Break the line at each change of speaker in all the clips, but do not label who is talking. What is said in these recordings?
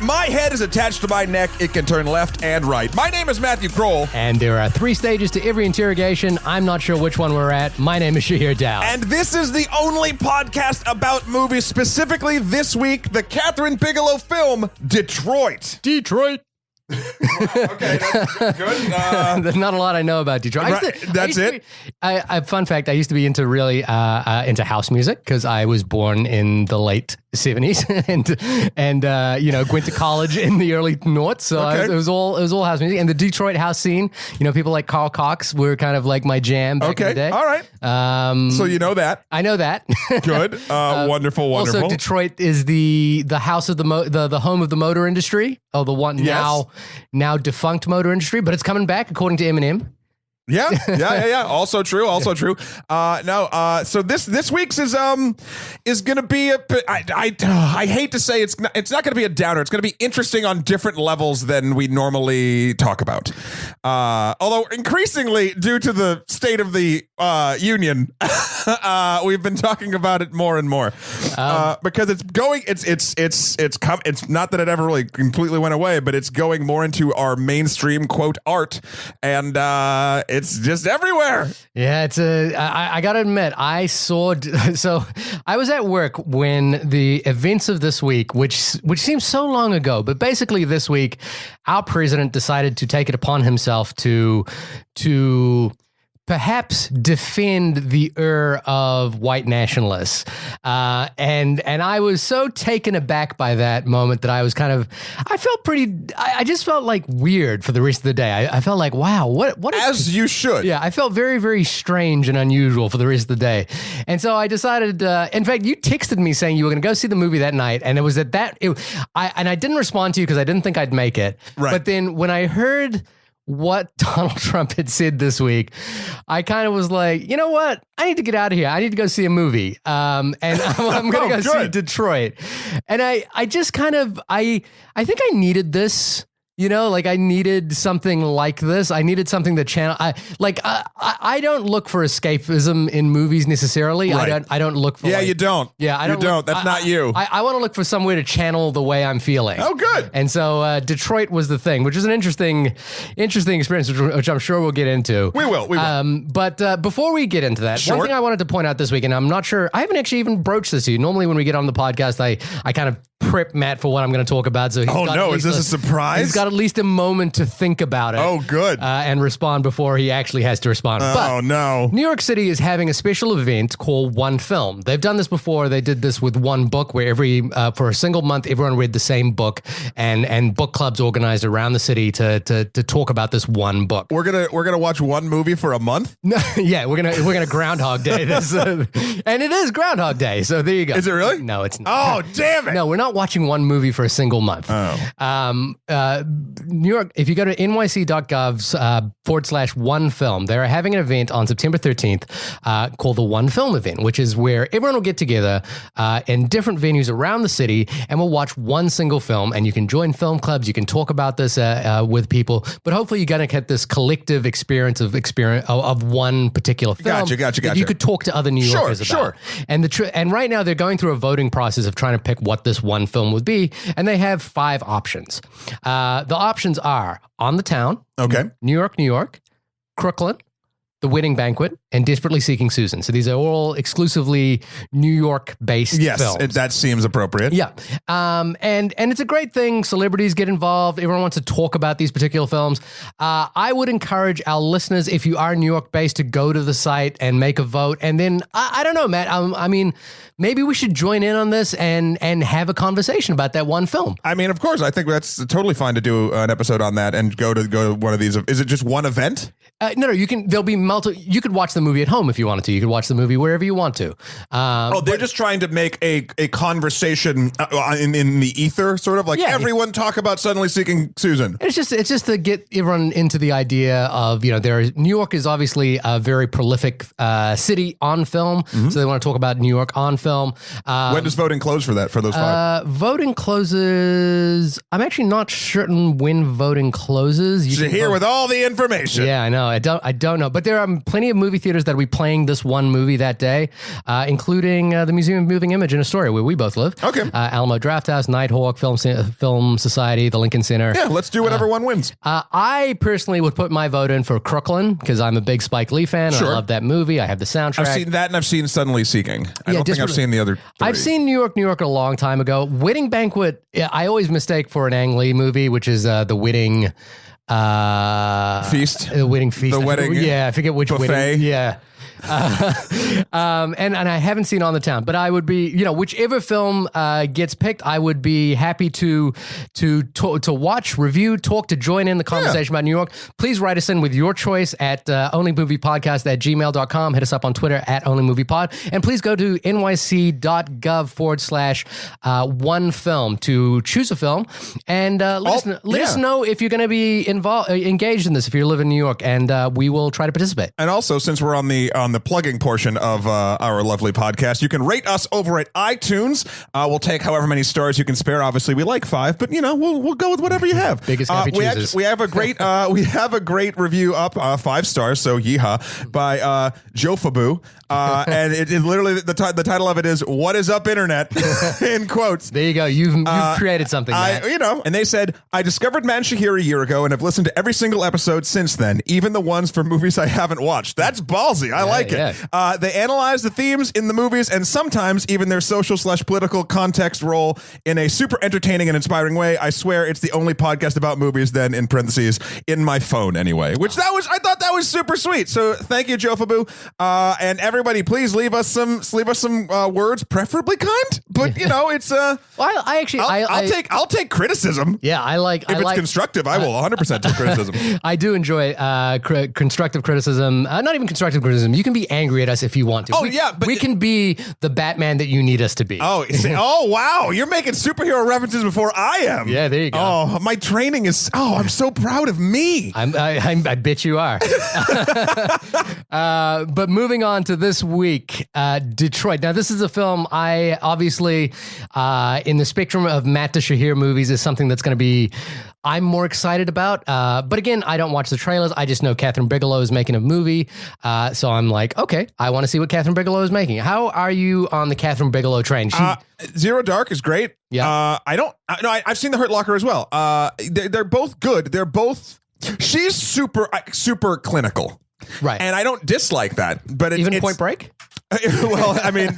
my head is attached to my neck. It can turn left and right. My name is Matthew Kroll.
And there are 3 stages to every interrogation. I'm not sure which one we're at. My name is Shahir Dowd.
And this is the only podcast about movies, specifically this week, the Kathryn Bigelow film, Detroit. Okay, that's good.
There's not a lot I know about Detroit. Fun fact, I used to be into into house music because I was born in the late 70s and went to college in the early noughts. So it was all house music. And the Detroit house scene, people like Carl Cox were kind of like my jam back in the day.
All right. So you know that.
I know that.
Good. Wonderful.
Also, Detroit is the house of the home of the motor industry. Oh, the one now defunct motor industry, but it's coming back according to Eminem.
Yeah. Also true. So this week's is going to be I hate to say it's not going to be a downer. It's going to be interesting on different levels than we normally talk about. Although increasingly, due to the state of the union, we've been talking about it more and more because it's not that it ever really completely went away, but it's going more into our mainstream quote art and it's just everywhere.
Yeah, I gotta admit, so I was at work when the events of this week, which seems so long ago, but basically this week, our president decided to take it upon himself to perhaps defend the of white nationalists. And I was so taken aback by that moment that I just felt like weird for the rest of the day. I felt like, wow, what
as you should.
Yeah, I felt very, very strange and unusual for the rest of the day. And so I decided, in fact, you texted me saying you were going to go see the movie that night. And it was I didn't respond to you because I didn't think I'd make it.
Right.
But then when I heard what Donald Trump had said this week, I kind of was like, you know what? I need to get out of here. I need to go see a movie. And I'm going to go see Detroit. And I just kind of, I think I needed this. I needed something like this. I needed something that I don't look for escapism in movies necessarily.
Right.
I don't look for.
Yeah, you don't.
Yeah, I don't.
That's not you.
I want to look for somewhere to channel the way I'm feeling.
Oh, good.
And so Detroit was the thing, which is an interesting experience, which I'm sure we'll get into.
We will.
But before we get into that, one thing I wanted to point out this week, and I'm not sure, I haven't actually even broached this to you. Normally when we get on the podcast, I kind of prep Matt for what I'm going to talk about. So
is this a surprise?
He's got at least a moment to think about it.
Oh, good.
And respond before he actually has to respond.
Oh, no.
New York City is having a special event called One Film. They've done this before. They did this with one book where for a single month, everyone read the same book and book clubs organized around the city to talk about this one book.
We're gonna watch one movie for a month?
No, yeah, we're gonna Groundhog Day this. And it is Groundhog Day, so there you go.
Is it really?
No, it's not.
Oh, damn it.
No, we're not watching one movie for a single month. New York, if you go to nyc.gov /one film, they're having an event on September 13th called the One Film Event, which is where everyone will get together in different venues around the city and we'll watch one single film. And you can join film clubs. You can talk about this with people, but hopefully you're going to get this collective experience of one particular film.
Gotcha.
That you could talk to other New Yorkers about.
Sure.
And right now they're going through a voting process of trying to pick what this one film would be. And they have 5 options. The options are On the Town,
okay,
New York, Crooklyn, The Wedding Banquet, and Desperately Seeking Susan. So these are all exclusively New York-based films.
Yes, that seems appropriate.
Yeah. And it's a great thing. Celebrities get involved. Everyone wants to talk about these particular films. I would encourage our listeners, if you are New York-based, to go to the site and make a vote. And then, I don't know, Matt, I mean, maybe we should join in on this and have a conversation about that one film.
I mean, of course, I think that's totally fine to do an episode on that and go to one of these. Is it just one event?
No, you could watch the movie at home if you wanted to. You could watch the movie wherever you want to.
They're just trying to make a conversation in the ether, sort of like everyone talk about Suddenly Seeking Susan.
It's just to get everyone into the idea of, New York is obviously a very prolific city on film. Mm-hmm. So they want to talk about New York on film.
When does voting close for those 5?
Voting closes. I'm actually not certain when voting closes.
You're here with all the information.
Yeah, I know. know. I don't know. But there are plenty of movie theaters that will be playing this one movie that day, including the Museum of Moving Image in Astoria, where we both live.
Okay.
Alamo Drafthouse, Nighthawk, Film Society, the Lincoln Center.
Yeah, let's do whatever one wins.
I personally would put my vote in for Crooklyn because I'm a big Spike Lee fan.
Sure.
And I love that movie. I have the soundtrack.
I've seen that, and I've seen Suddenly Seeking. I don't think I've seen the other three.
I've seen New York a long time ago. Wedding Banquet, I always mistake for an Ang Lee movie, which is the Wedding
Feast.
The Wedding Feast.
The wedding.
I forget which
buffet.
wedding. Yeah. And I haven't seen On the Town, but I would be, whichever film gets picked, I would be happy to watch, review, talk, to join in the conversation about New York. Please write us in with your choice at onlymoviepodcast@gmail.com. Hit us up on Twitter at onlymoviepod, and please go to nyc.gov/one film to choose a film, and let us know if you're going to be engaged in this, if you live in New York, and we will try to participate.
And also, since we're on the plugging portion of our lovely podcast, you can rate us over at iTunes. We'll take however many stars you can spare. Obviously, we like 5, but we'll go with whatever you have.
Biggest happy chooses.
We have a great review up, 5 stars. So yeehaw, by Joe Fabu, and it literally the title of it is "What is up, Internet?" in quotes.
There you go. You've created something. Matt.
And they said, I discovered Matt and Shahir a year ago and have listened to every single episode since then, even the ones for movies I haven't watched. That's ballsy. I like it. They analyze the themes in the movies and sometimes even their social/political context role in a super entertaining and inspiring way. I swear it's the only podcast about movies, then in parentheses, in my phone anyway, I thought that was super sweet. So thank you, Joe Fabu. And everybody, please leave us some words, preferably kind, but it's
well,
I'll take criticism.
Yeah, if
it's constructive, I will 100% take criticism.
I do enjoy constructive criticism. Not even constructive criticism. You can be angry at us if you want to.
Oh,
but we can be the Batman that you need us to be.
Oh, wow. You're making superhero references before I am.
Yeah, there you go.
Oh, my training is... Oh, I'm so proud of me.
I bet you are. But moving on to this week, Detroit. Now, this is a film I obviously, in the spectrum of Matt to Shahir movies, is something that's going to be... I'm more excited about. But again, I don't watch the trailers. I just know Kathryn Bigelow is making a movie. So I'm like, okay, I want to see what Kathryn Bigelow is making. How are you on the Kathryn Bigelow train?
Zero Dark is great.
Yeah.
I've seen The Hurt Locker as well. They're both good. They're both, she's super clinical.
Right.
And I don't dislike that. But it's
Point Break?
Well, I mean,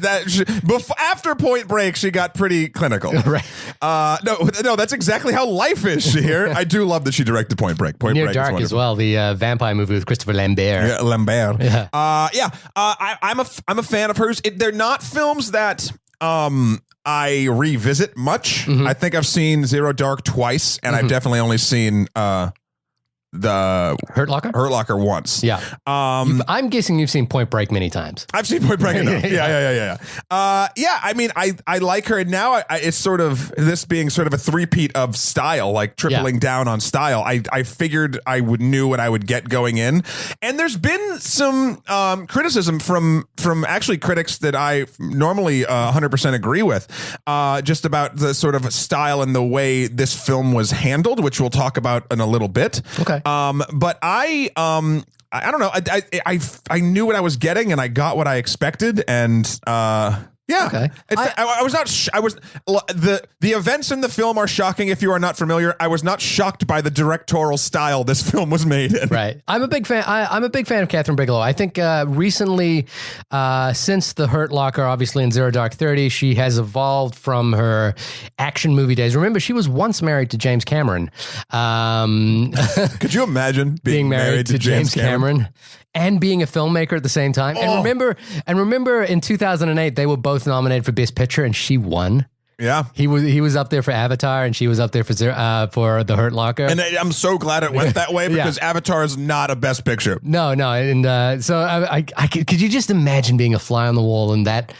after Point Break, she got pretty clinical.
Right.
No, that's exactly how life is, Shahir. I do love that she directed Point Break. Point
Near
Break
Dark as well, the vampire movie with Christopher Lambert.
Yeah, Lambert.
Yeah.
I'm a fan of hers. They're not films that I revisit much. Mm-hmm. I think I've seen Zero Dark twice, and I've definitely only seen the
Hurt Locker
once.
Yeah. I'm guessing you've seen Point Break many times.
I've seen Point Break enough. Yeah. I mean, I like her, and now it's sort of this being sort of a three-peat of style, like tripling down on style. I figured knew what I would get going in, and there's been some criticism from actually critics that I normally 100% agree with, just about the sort of style and the way this film was handled, which we'll talk about in a little bit.
Okay.
But I don't know. I knew what I was getting, and I got what I expected, and yeah.
Okay.
I was not. The events in the film are shocking if you are not familiar. I was not shocked by the directorial style this film was made in.
Right. I'm a big fan. I'm a big fan of Kathryn Bigelow. I think recently, since The Hurt Locker, obviously in Zero Dark 30, she has evolved from her action movie days. Remember, she was once married to James Cameron.
Could you imagine being married to James Cameron?
And being a filmmaker at the same time.
Oh.
And remember in 2008, they were both nominated for Best Picture and she won.
Yeah.
He was up there for Avatar and she was up there for The Hurt Locker.
And I'm so glad it went that way because Avatar is not a Best Picture.
No. And so I could you just imagine being a fly on the wall in that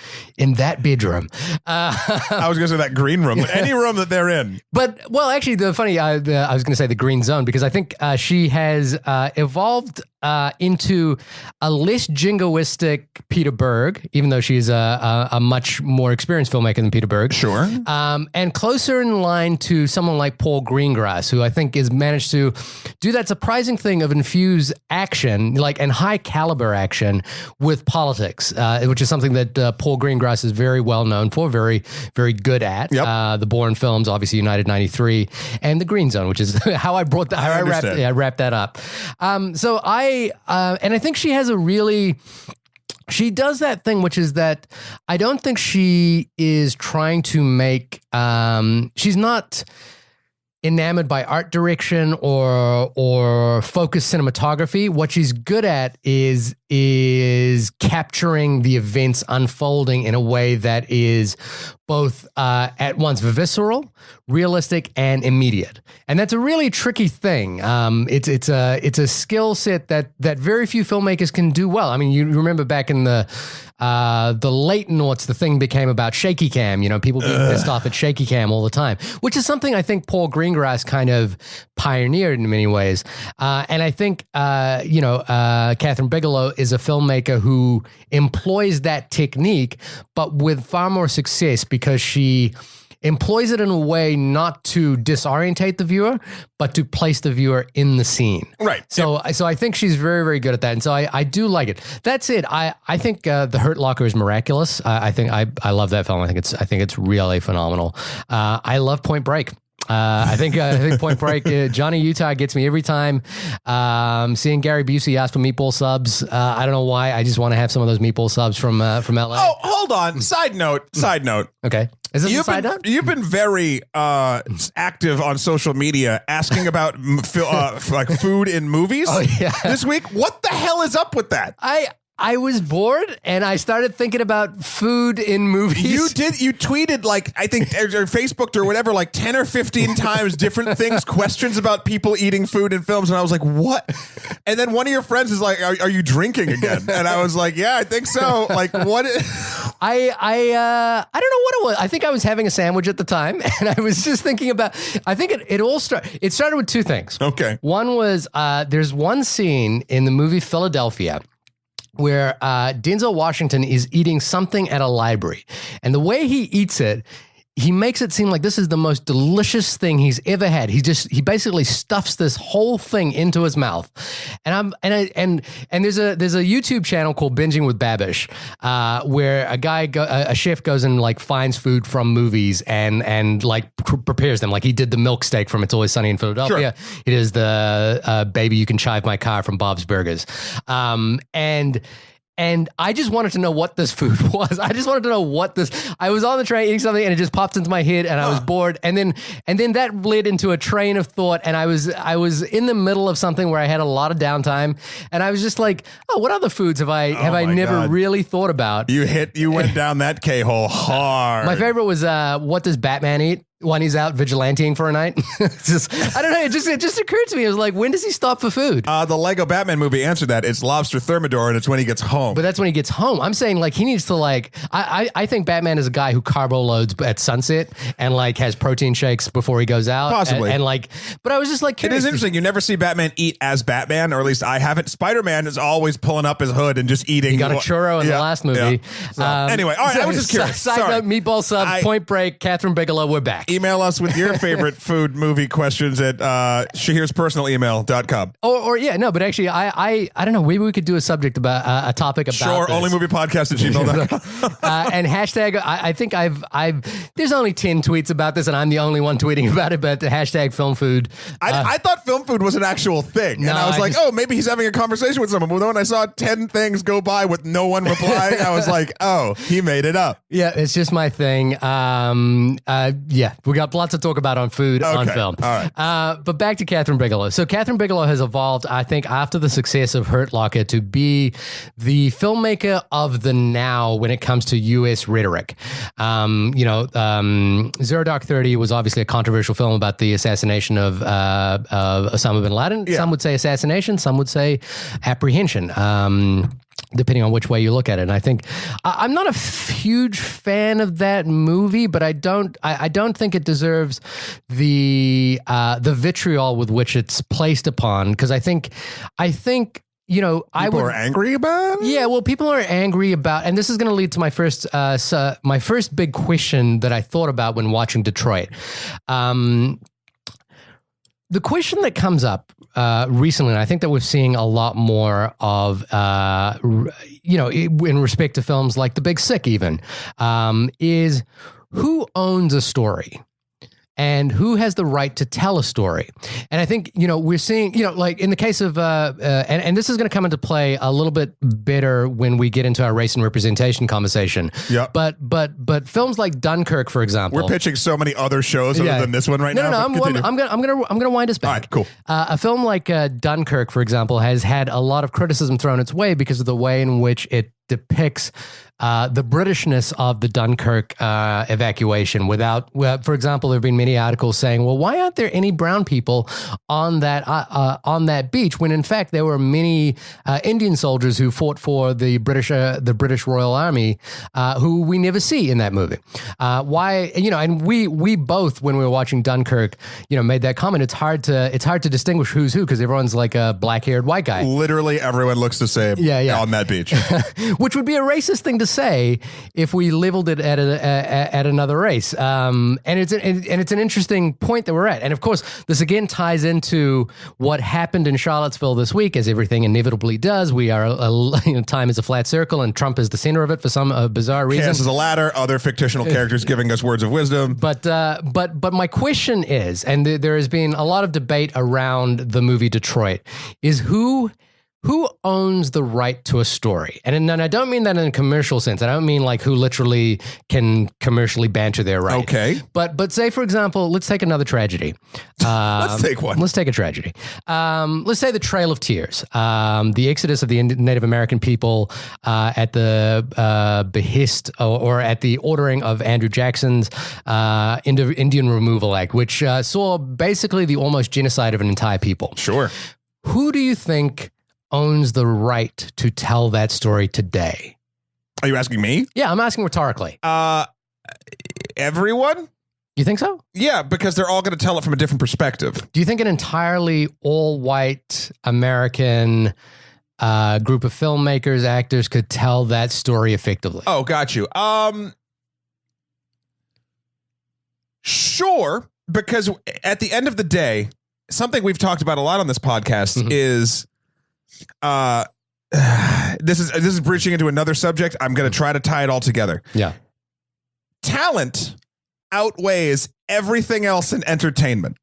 bedroom?
I was going to say that green room, but any room that they're in.
But, well, actually, I was going to say the green zone because I think she has evolved into a less jingoistic Peter Berg, even though she's a much more experienced filmmaker than Peter Berg.
Sure.
And closer in line to someone like Paul Greengrass, who I think has managed to do that surprising thing of infuse action, like, and high caliber action with politics, which is something that Paul Greengrass is very well known for, very, very good at.
Yep.
The Bourne films, obviously United 93, and The Green Zone, which is how I brought that. I wrapped that up. So and I think she has she does that thing, which is that I don't think she is trying to make, she's not enamored by art direction or focused cinematography. What she's good at is capturing the events unfolding in a way that is both at once visceral, realistic, and immediate. And that's a really tricky thing. It's a skill set that very few filmmakers can do well. I mean, you remember back in the late noughts, the thing became about shaky cam. You know, people being pissed off at shaky cam all the time, which is something I think Paul Greengrass kind of pioneered in many ways. And I think Kathryn Bigelow is a filmmaker who employs that technique, but with far more success because she employs it in a way not to disorientate the viewer, but to place the viewer in the scene.
Right.
So I think she's very, very good at that. And so I do like it. That's it. I think The Hurt Locker is miraculous. I think I love that film. I think it's really phenomenal. I love Point Break. I think Point Break, Johnny Utah gets me every time. Seeing Gary Busey ask for meatball subs. I don't know why. I just want to have some of those meatball subs from LA.
Oh, hold on. Side note.
Okay. Is this a side note?
You've been very active on social media asking about like food in movies this week. What the hell is up with that?
I was bored and I started thinking about food in movies.
You tweeted like, I think, or Facebooked or whatever, like 10 or 15 times different things, questions about people eating food in films. And I was like, what? And then one of your friends is like, are you drinking again? And I was like, yeah, I think so. Like, what?
I don't know what it was. I think I was having a sandwich at the time and I was just thinking about, I think it started with two things.
Okay.
One was, there's one scene in the movie Philadelphia where Denzel Washington is eating something at a library. And the way he eats it, he makes it seem like this is the most delicious thing he's ever had. He basically stuffs this whole thing into his mouth. And there's a YouTube channel called Binging with Babish, where a chef goes and like finds food from movies and like prepares them. Like he did the milk steak from It's Always Sunny in Philadelphia. Sure. It is the Baby You Can Chive My Car from Bob's Burgers. And I just wanted to know what this food was. I just wanted to know I was on the train eating something and it just popped into my head and I was bored. And then that led into a train of thought. And I was in the middle of something where I had a lot of downtime. And I was just like, oh, what other foods have I never really thought about?
You went down that K-hole hard.
My favorite was, what does Batman eat when he's out vigilanteing for a night? I don't know. It just occurred to me. It was like, when does he stop for food?
The Lego Batman movie answered that. It's lobster thermidor and it's when he gets home.
But that's when he gets home. I'm saying like he needs to like, I think Batman is a guy who carbo loads at sunset and like has protein shakes before he goes out.
Possibly.
And like, but I was just like,
it is interesting. You never see Batman eat as Batman, or at least I haven't. Spider-Man is always pulling up his hood and just eating.
He got a churro in the last movie.
Yeah. So, anyway, all right. I was just curious.
Side note, meatball subs, Point Break, Kathryn Bigelow, we're back.
Email us with your favorite food movie questions at shahirspersonalemail.com.
But actually I don't know, maybe we could do a subject about a topic about this.
onlymoviepodcast@gmail.com.
And hashtag, I think I've there's only 10 tweets about this and I'm the only one tweeting about it, but the hashtag film food.
I thought film food was an actual thing. And I was maybe he's having a conversation with someone. But when I saw 10 things go by with no one replying, I was like, oh, he made it up.
Yeah, it's just my thing. We got lots to talk about on food on film.
All right.
But back to Kathryn Bigelow. So Kathryn Bigelow has evolved, I think, after the success of Hurt Locker to be the filmmaker of the now when it comes to U.S. rhetoric. Zero Dark 30 was obviously a controversial film about the assassination of Osama bin Laden. Yeah. Some would say assassination, some would say apprehension. Depending on which way you look at it. And I think I'm not a huge fan of that movie, but I don't think it deserves the vitriol with which it's placed upon, because I think
People are angry about it?
Yeah, well, people are angry about, and this is going to lead to my first big question that I thought about when watching Detroit. The question that comes up recently, and I think that we're seeing a lot more of, in respect to films like The Big Sick even, is who owns a story? And who has the right to tell a story? And I think, we're seeing, like in the case of, and this is going to come into play a little bit better when we get into our race and representation conversation.
Yeah.
But films like Dunkirk, for example.
We're pitching so many other shows other than this one right now.
No, I'm gonna wind us back.
All right, cool.
A film like Dunkirk, for example, has had a lot of criticism thrown its way because of the way in which it depicts the Britishness of the Dunkirk evacuation. For example, there have been many articles saying, "Well, why aren't there any brown people on that beach?" When in fact there were many Indian soldiers who fought for the British Royal Army, who we never see in that movie. Why? And we both, when we were watching Dunkirk, made that comment. It's hard to distinguish who's who because everyone's like a black-haired white guy.
Literally everyone looks the same.
Yeah.
On that beach.
Which would be a racist thing to say if we leveled it at another race. And it's an interesting point that we're at. And of course, this again ties into what happened in Charlottesville this week, as everything inevitably does. We are time is a flat circle, and Trump is the center of it for some bizarre reason.
Chaos is a ladder. Other fictional characters giving us words of wisdom.
But my question is, and there has been a lot of debate around the movie Detroit, is who owns the right to a story? And I don't mean that in a commercial sense. I don't mean like who literally can commercially banter their right.
Okay.
But say, for example, let's take another tragedy.
Let's take one.
Let's take a tragedy. Let's say the Trail of Tears, the exodus of the Native American people at the behest or at the ordering of Andrew Jackson's Indian Removal Act, which saw basically the almost genocide of an entire people.
Sure.
Who do you think owns the right to tell that story today?
Are you asking me?
Yeah, I'm asking rhetorically.
Everyone?
You think so?
Yeah, because they're all going to tell it from a different perspective.
Do you think an entirely all-white American group of filmmakers, actors could tell that story effectively?
Oh, got you. Sure, because at the end of the day, something we've talked about a lot on this podcast is this is breaching into another subject. I'm going to try to tie it all together.
Yeah.
Talent outweighs everything else in entertainment.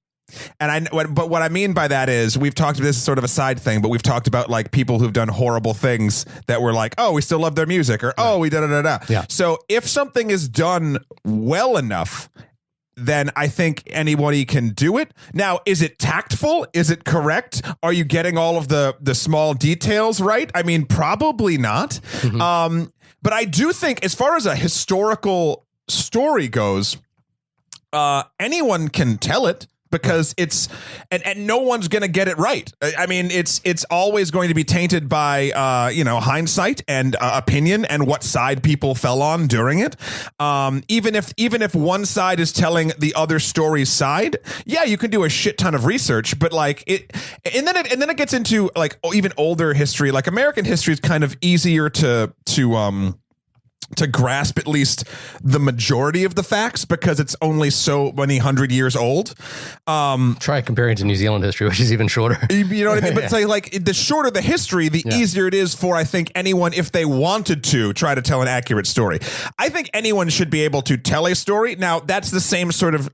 But what I mean by that is we've talked, this is sort of a side thing, but we've talked about like people who've done horrible things that were like, oh, we still love their music, or oh, we da-da-da-da.
Yeah.
So if something is done well enough, then I think anybody can do it. Now, is it tactful? Is it correct? Are you getting all of the small details right? I mean, probably not. But I do think as far as a historical story goes, anyone can tell it. Because it's and no one's going to get it right. I mean, it's always going to be tainted by hindsight and opinion and what side people fell on during it. Even if one side is telling the other story's side, yeah, you can do a shit ton of research. But like it, and then it gets into like even older history. Like American history is kind of easier to grasp at least the majority of the facts because it's only so many 100 years old.
Try comparing to New Zealand history, which is even shorter.
You know what I mean? But say like the shorter the history, the easier it is for, I think, anyone, if they wanted to try to tell an accurate story. I think anyone should be able to tell a story. Now, that's the same sort of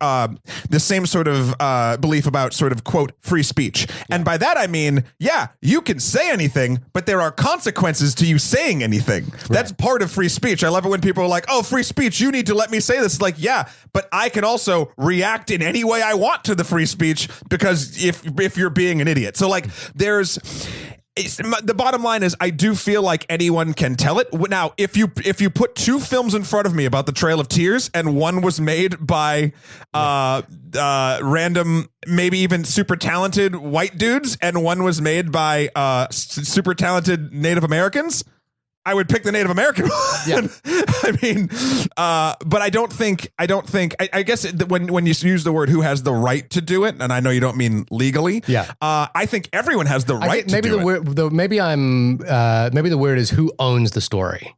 belief about sort of, quote, free speech. And by that, I mean, yeah, you can say anything, but there are consequences to you saying anything. Right. That's part of free speech. I love it when people are like, oh, free speech, you need to let me say this. It's like, yeah, but I can also react in any way I want to the free speech because if you're being an idiot. So like the bottom line is I do feel like anyone can tell it. Now, if you put two films in front of me about the Trail of Tears and one was made by random, maybe even super talented white dudes and one was made by super talented Native Americans, I would pick the Native American one.
Yeah.
I mean, but I guess when you use the word who has the right to do it, and I know you don't mean legally.
Yeah.
I think everyone has the right to do it.
Maybe the word is who owns the story.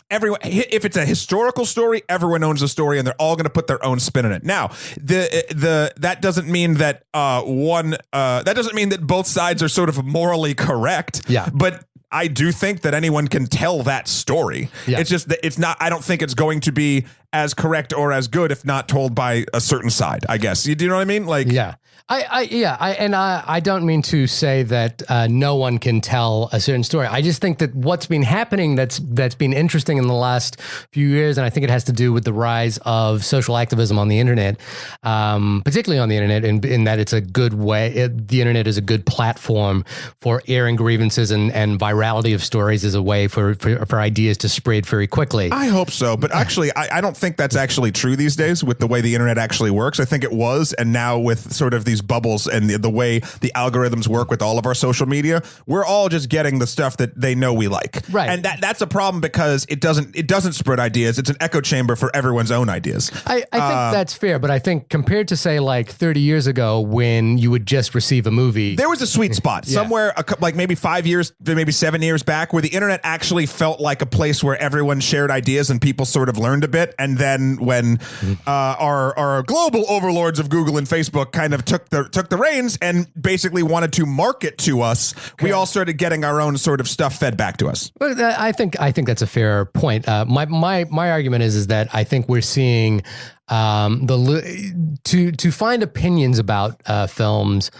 Everyone, if it's a historical story, everyone owns the story, and they're all going to put their own spin in it. Now, that doesn't mean that that doesn't mean that both sides are sort of morally correct.
Yeah.
But I do think that anyone can tell that story. Yeah. It's just that it's not. I don't think it's going to be as correct or as good if not told by a certain side. I guess do you know what I mean? Like,
yeah. I don't mean to say that no one can tell a certain story. I just think that what's been happening that's been interesting in the last few years, and I think it has to do with the rise of social activism on the internet, particularly on the internet, in that it's a good way. The internet is a good platform for airing grievances, and virality of stories is a way for ideas to spread very quickly.
I hope so, but actually, I don't think that's actually true these days with the way the internet actually works. I think it was, and now with sort of these bubbles and the way the algorithms work with all of our social media, we're all just getting the stuff that they know we like.
Right.
And that's a problem because it doesn't spread ideas. It's an echo chamber for everyone's own ideas.
I think that's fair, but I think compared to say like 30 years ago when you would just receive a movie,
there was a sweet spot somewhere like maybe 5 years, maybe 7 years back where the internet actually felt like a place where everyone shared ideas and people sort of learned a bit. And then when our global overlords of Google and Facebook kind of took the reins and basically wanted to market to us, we all started getting our own sort of stuff fed back to us.
But I think that's a fair point. My argument is that I think we're seeing to find opinions about films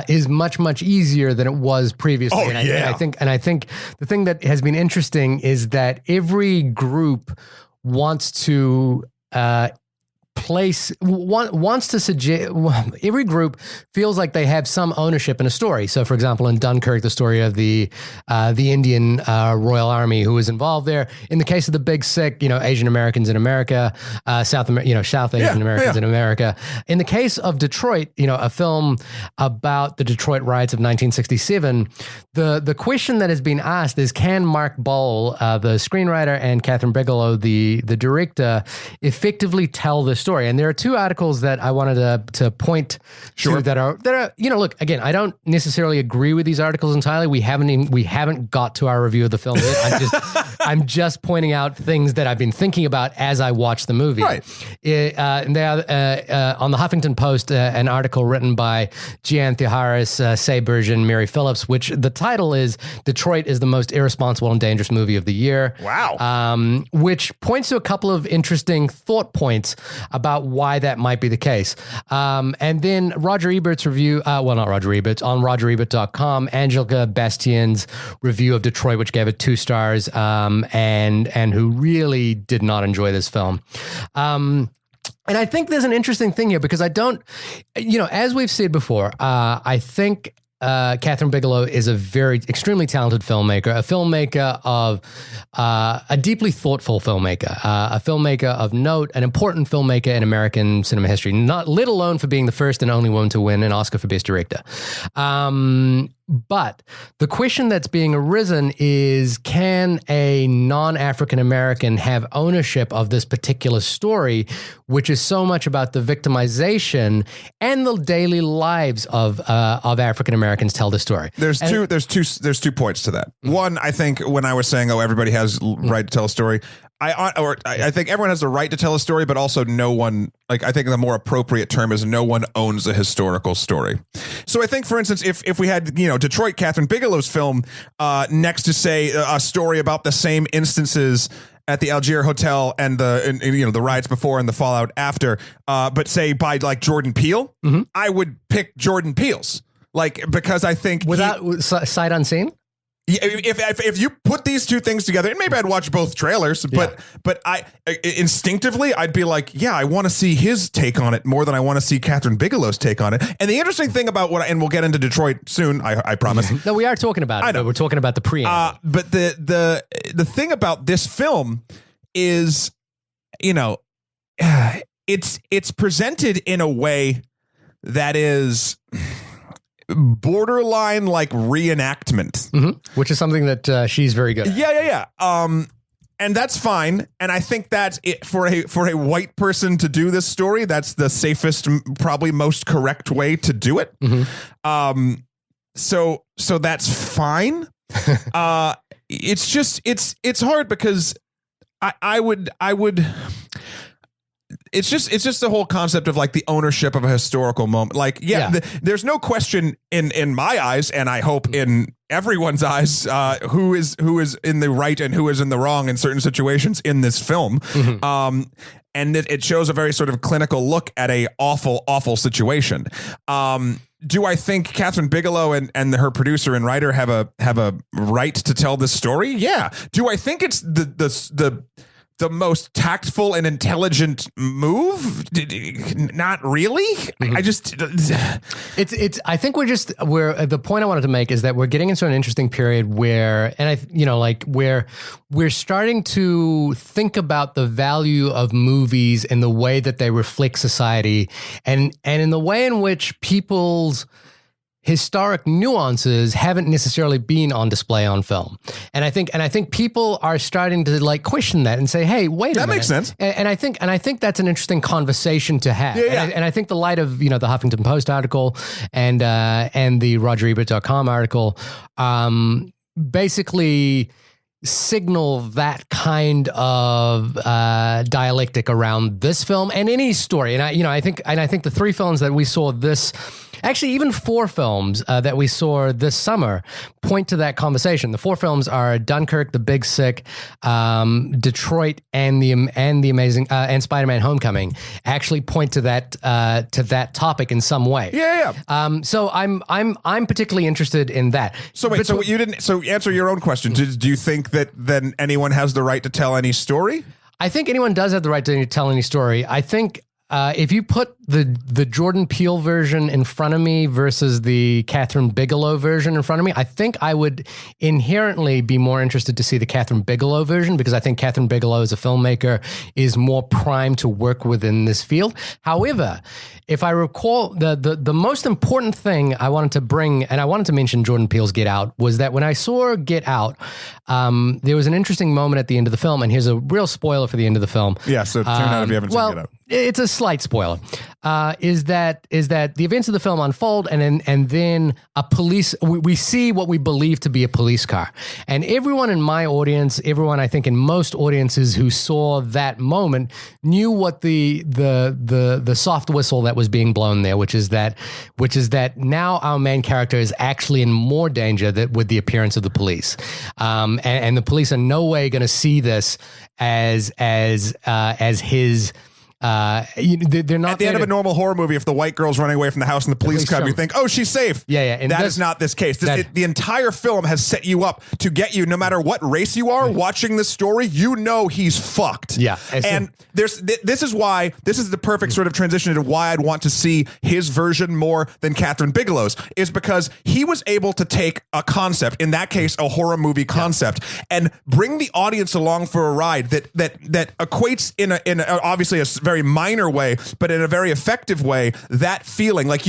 is much easier than it was previously.
Oh,
and I think the thing that has been interesting is that every group wants to suggest, every group feels like they have some ownership in a story. So, for example, in Dunkirk, the story of the Indian Royal Army who was involved there. In the case of the Big Sick, Asian Americans in America, South Asian Americans in America. In the case of Detroit, a film about the Detroit riots of 1967, the question that has been asked is, can Mark Bowl, the screenwriter, and Kathryn Bigelow, the director, effectively tell the story? And there are two articles that I wanted to point to that are look, again, I don't necessarily agree with these articles entirely. We haven't got to our review of the film yet. I'm just pointing out things that I've been thinking about as I watch the movie. Right. And they are on the Huffington Post, an article written by Gian Theoharis, Say Bergen, Mary Phillips, which the title is "Detroit is the most irresponsible and dangerous movie of the year."
Wow.
Which points to a couple of interesting thought points about why that might be the case. And then Roger Ebert's review, not Roger Ebert, on RogerEbert.com, Angelica Bastien's review of Detroit, which gave it 2 stars, and who really did not enjoy this film. And I think there's an interesting thing here because I don't, as we've said before, I think Kathryn Bigelow is a extremely talented filmmaker, a filmmaker of a deeply thoughtful filmmaker, a filmmaker of note, an important filmmaker in American cinema history, not let alone for being the first and only woman to win an Oscar for Best Director. But the question that's being arisen is, can a non-African American have ownership of this particular story, which is so much about the victimization and the daily lives of African Americans tell the story?
There's two points to that. One, I think when I was saying, everybody has right to tell a story, I think everyone has the right to tell a story, but also no one, I think the more appropriate term is no one owns a historical story. So I think, for instance, if we had, Detroit, Kathryn Bigelow's film, next to say a story about the same instances at the Algiers hotel and the riots before and the fallout after, but say by Jordan Peele, I would pick Jordan Peele's, because I think
without sight unseen.
Yeah, if you put these two things together, and maybe I'd watch both trailers, but I instinctively I'd be like, I want to see his take on it more than I want to see Kathryn Bigelow's take on it. And the interesting thing about and we'll get into Detroit soon, I promise.
No, we are talking about it. I know. We're talking about the preamble.
But the thing about this film is, it's presented in a way that is borderline like reenactment,
which is something that she's very good at.
Yeah. And that's fine. And I think that's it for a white person to do this story. That's the safest, probably most correct way to do it. So that's fine. It's just it's hard because I would. It's just the whole concept of like the ownership of a historical moment. Like, there's no question in my eyes, and I hope in everyone's eyes, who is in the right and who is in the wrong in certain situations in this film. And it shows a very sort of clinical look at a awful situation. Do I think Kathryn Bigelow and her producer and writer have a right to tell this story? Yeah. Do I think it's the most tactful and intelligent move? Not really. I just
I think we're the point I wanted to make is that we're getting into an interesting period where we're starting to think about the value of movies in the way that they reflect society and in the way in which people's historic nuances haven't necessarily been on display on film. And I think people are starting to like question that and say, hey, wait a minute.
That makes sense.
And I think that's an interesting conversation to have.
Yeah.
And I think the light of, the Huffington Post article and the RogerEbert.com article basically signal that kind of dialectic around this film and any story. And I think the three films that we saw actually, even four films that we saw this summer point to that conversation. The four films are Dunkirk, The Big Sick, Detroit, and the amazing and Spider-Man: Homecoming. Actually, point to that topic in some way.
Yeah.
So I'm particularly interested in that.
So wait, so answer your own question. Do you think that then anyone has the right to tell any story?
I think anyone does have the right to tell any story. I think. If you put the Jordan Peele version in front of me versus the Kathryn Bigelow version in front of me, I think I would inherently be more interested to see the Kathryn Bigelow version because I think Kathryn Bigelow as a filmmaker is more primed to work within this field. However, if I recall, the most important thing I wanted to bring, and I wanted to mention Jordan Peele's Get Out, was that when I saw Get Out, there was an interesting moment at the end of the film, and here's a real spoiler for the end of the film.
Yeah, so tune out if you haven't seen Get Out.
It's a slight spoiler. Is that the events of the film unfold and then we see what we believe to be a police car. And everyone in my audience, everyone I think in most audiences who saw that moment knew what the soft whistle that was being blown there, which is that now our main character is actually in more danger with the appearance of the police. And the police are no way going to see this as his. They're not
at the end of a normal horror movie. If the white girl's running away from the house and the police come, you think, "Oh, she's safe."
Yeah.
And that is not this case. The entire film has set you up to get you, no matter what race you are, watching this story. You know he's fucked.
Yeah,
and this is the perfect sort of transition into why I'd want to see his version more than Kathryn Bigelow's, is because he was able to take a concept, in that case, a horror movie concept, and bring the audience along for a ride that equates in obviously a very minor way, but in a very effective way, that feeling like,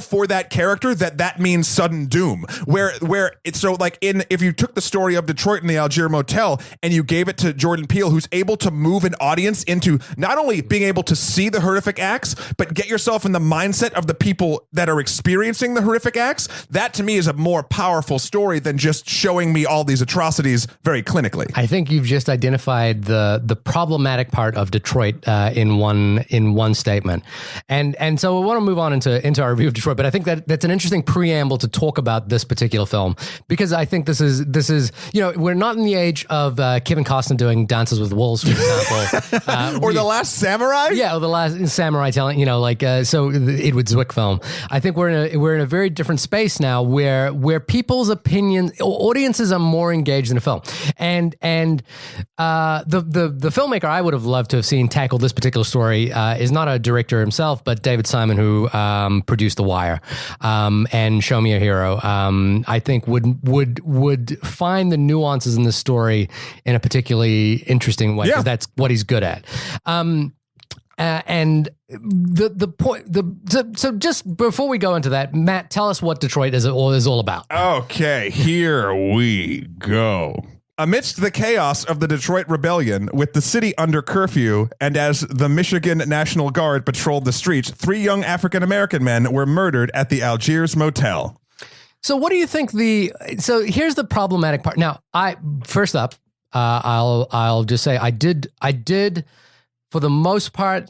for that character that means sudden doom, where it's so like if you took the story of Detroit in the Algiers motel and you gave it to Jordan Peele, who's able to move an audience into not only being able to see the horrific acts, but get yourself in the mindset of the people that are experiencing the horrific acts, that to me is a more powerful story than just showing me all these atrocities very clinically.
I think you've just identified the problematic part of Detroit in one statement, and so we want to move on into our review of Detroit. But I think that's an interesting preamble to talk about this particular film, because I think this is we're not in the age of Kevin Costner doing Dances with Wolves, for example,
or The Last Samurai.
Yeah, or The Last Samurai, telling so the Edward Zwick film. I think we're in a very different space now where people's opinions, audiences are more engaged in a film, and the filmmaker I would have loved to have seen tackle this particular story is not a director himself, but David Simon, who produced The Wire and Show Me a Hero. I think would find the nuances in this story in a particularly interesting way, because that's what he's good at. And the point, so just before we go into that, Matt, tell us what Detroit is all about.
Okay, here we go. Amidst the chaos of the Detroit Rebellion, with the city under curfew, and as the Michigan National Guard patrolled the streets, 3 young African-American men were murdered at the Algiers motel.
So what do you think so here's the problematic part. Now, first up, I'll just say I did for the most part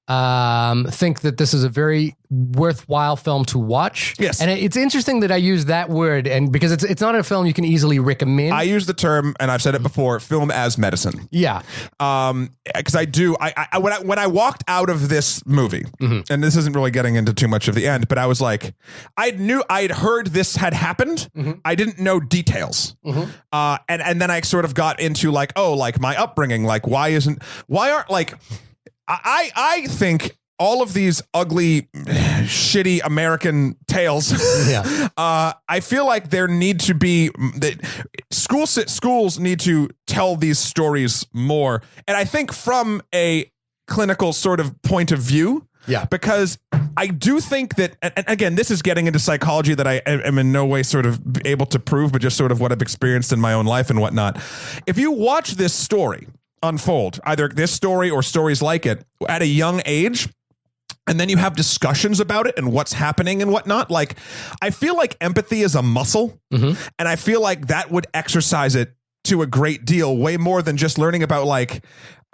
think that this is a very worthwhile film to watch.
Yes.
And it's interesting that I use that word, and because it's not a film you can easily recommend.
I use the term, and I've said it before, film as medicine.
Yeah.
Because when I walked out of this movie, and this isn't really getting into too much of the end, but I was like, I'd heard this had happened. I didn't know details. And then I sort of got into like, oh, like my upbringing, like why aren't like, I think all of these ugly, shitty American tales. I feel like there need to be schools need to tell these stories more, and I think from a clinical sort of point of view. Yeah, because I do think that, and again, this is getting into psychology that I am in no way sort of able to prove, but just sort of what I've experienced in my own life and whatnot. If you watch this story unfold, either this story or stories like it, at a young age, and then you have discussions about it and what's happening and whatnot, like, I feel like empathy is a muscle, and I feel like that would exercise it to a great deal, way more than just learning about like,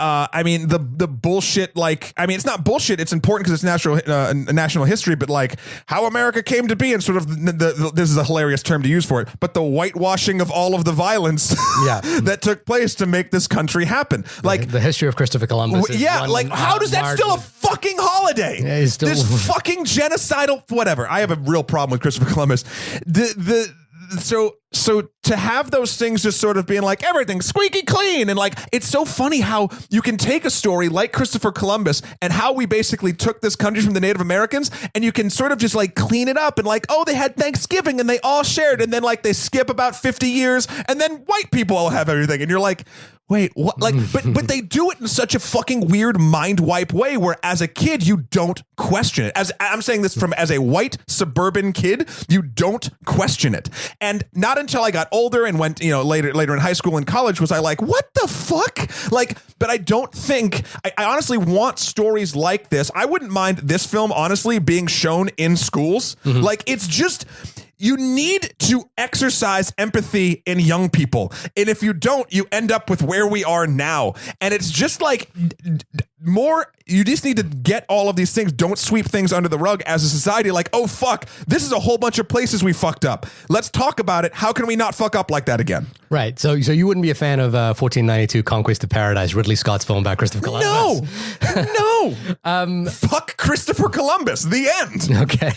I mean, the bullshit, like, I mean, it's not bullshit. It's important because it's national history, but like how America came to be, and sort of this is a hilarious term to use for it, but the whitewashing of all of the violence that took place to make this country happen. Like
the history of Christopher Columbus.
Like how does that still a fucking holiday?
Yeah,
this fucking genocidal, whatever. I have a real problem with Christopher Columbus. So to have those things just sort of being like everything's squeaky clean, and like it's so funny how you can take a story like Christopher Columbus and how we basically took this country from the Native Americans, and you can sort of just like clean it up and like, oh, they had Thanksgiving and they all shared, and then like they skip about 50 years and then white people all have everything, and you're like, wait, what? Like, but they do it in such a fucking weird mind wipe way where as a kid, you don't question it. As I'm saying this as a white suburban kid, you don't question it. And not until I got older and went, later in high school and college was I like, what the fuck? Like, but I don't think, I honestly want stories like this. I wouldn't mind this film, honestly, being shown in schools. Like, it's just, you need to exercise empathy in young people. And if you don't, you end up with where we are now. And it's just like you just need to get all of these things. Don't sweep things under the rug as a society. Like, oh, fuck, this is a whole bunch of places we fucked up. Let's talk about it. How can we not fuck up like that again?
Right. So you wouldn't be a fan of 1492 Conquest of Paradise, Ridley Scott's film about Christopher Columbus?
No. Fuck Christopher Columbus. The end.
Okay.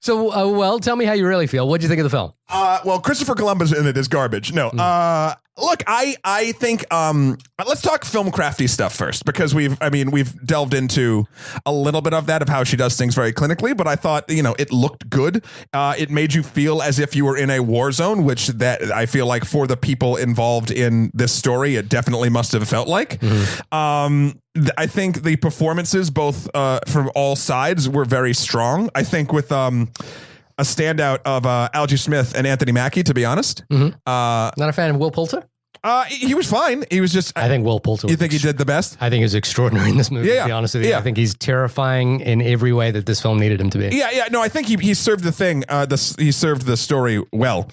So, well, tell me how you really feel. What do you think of the film?
Well, Christopher Columbus in it is garbage. No. Look, I think let's talk film crafty stuff first, because we've delved into a little bit of that, of how she does things very clinically, but I thought, it looked good. It made you feel as if you were in a war zone, which that I feel like for the people involved in this story, it definitely must have felt like. I think the performances, both from all sides, were very strong. I think with a standout of Algie Smith and Anthony Mackie, to be honest.
Not a fan of Will Poulter?
He was fine. He was just...
I think Will Poulter...
You think he did the best?
I think he was extraordinary in this movie, to be honest with you. I think he's terrifying in every way that this film needed him to be.
Yeah. No, I think he served the thing. He served the story well.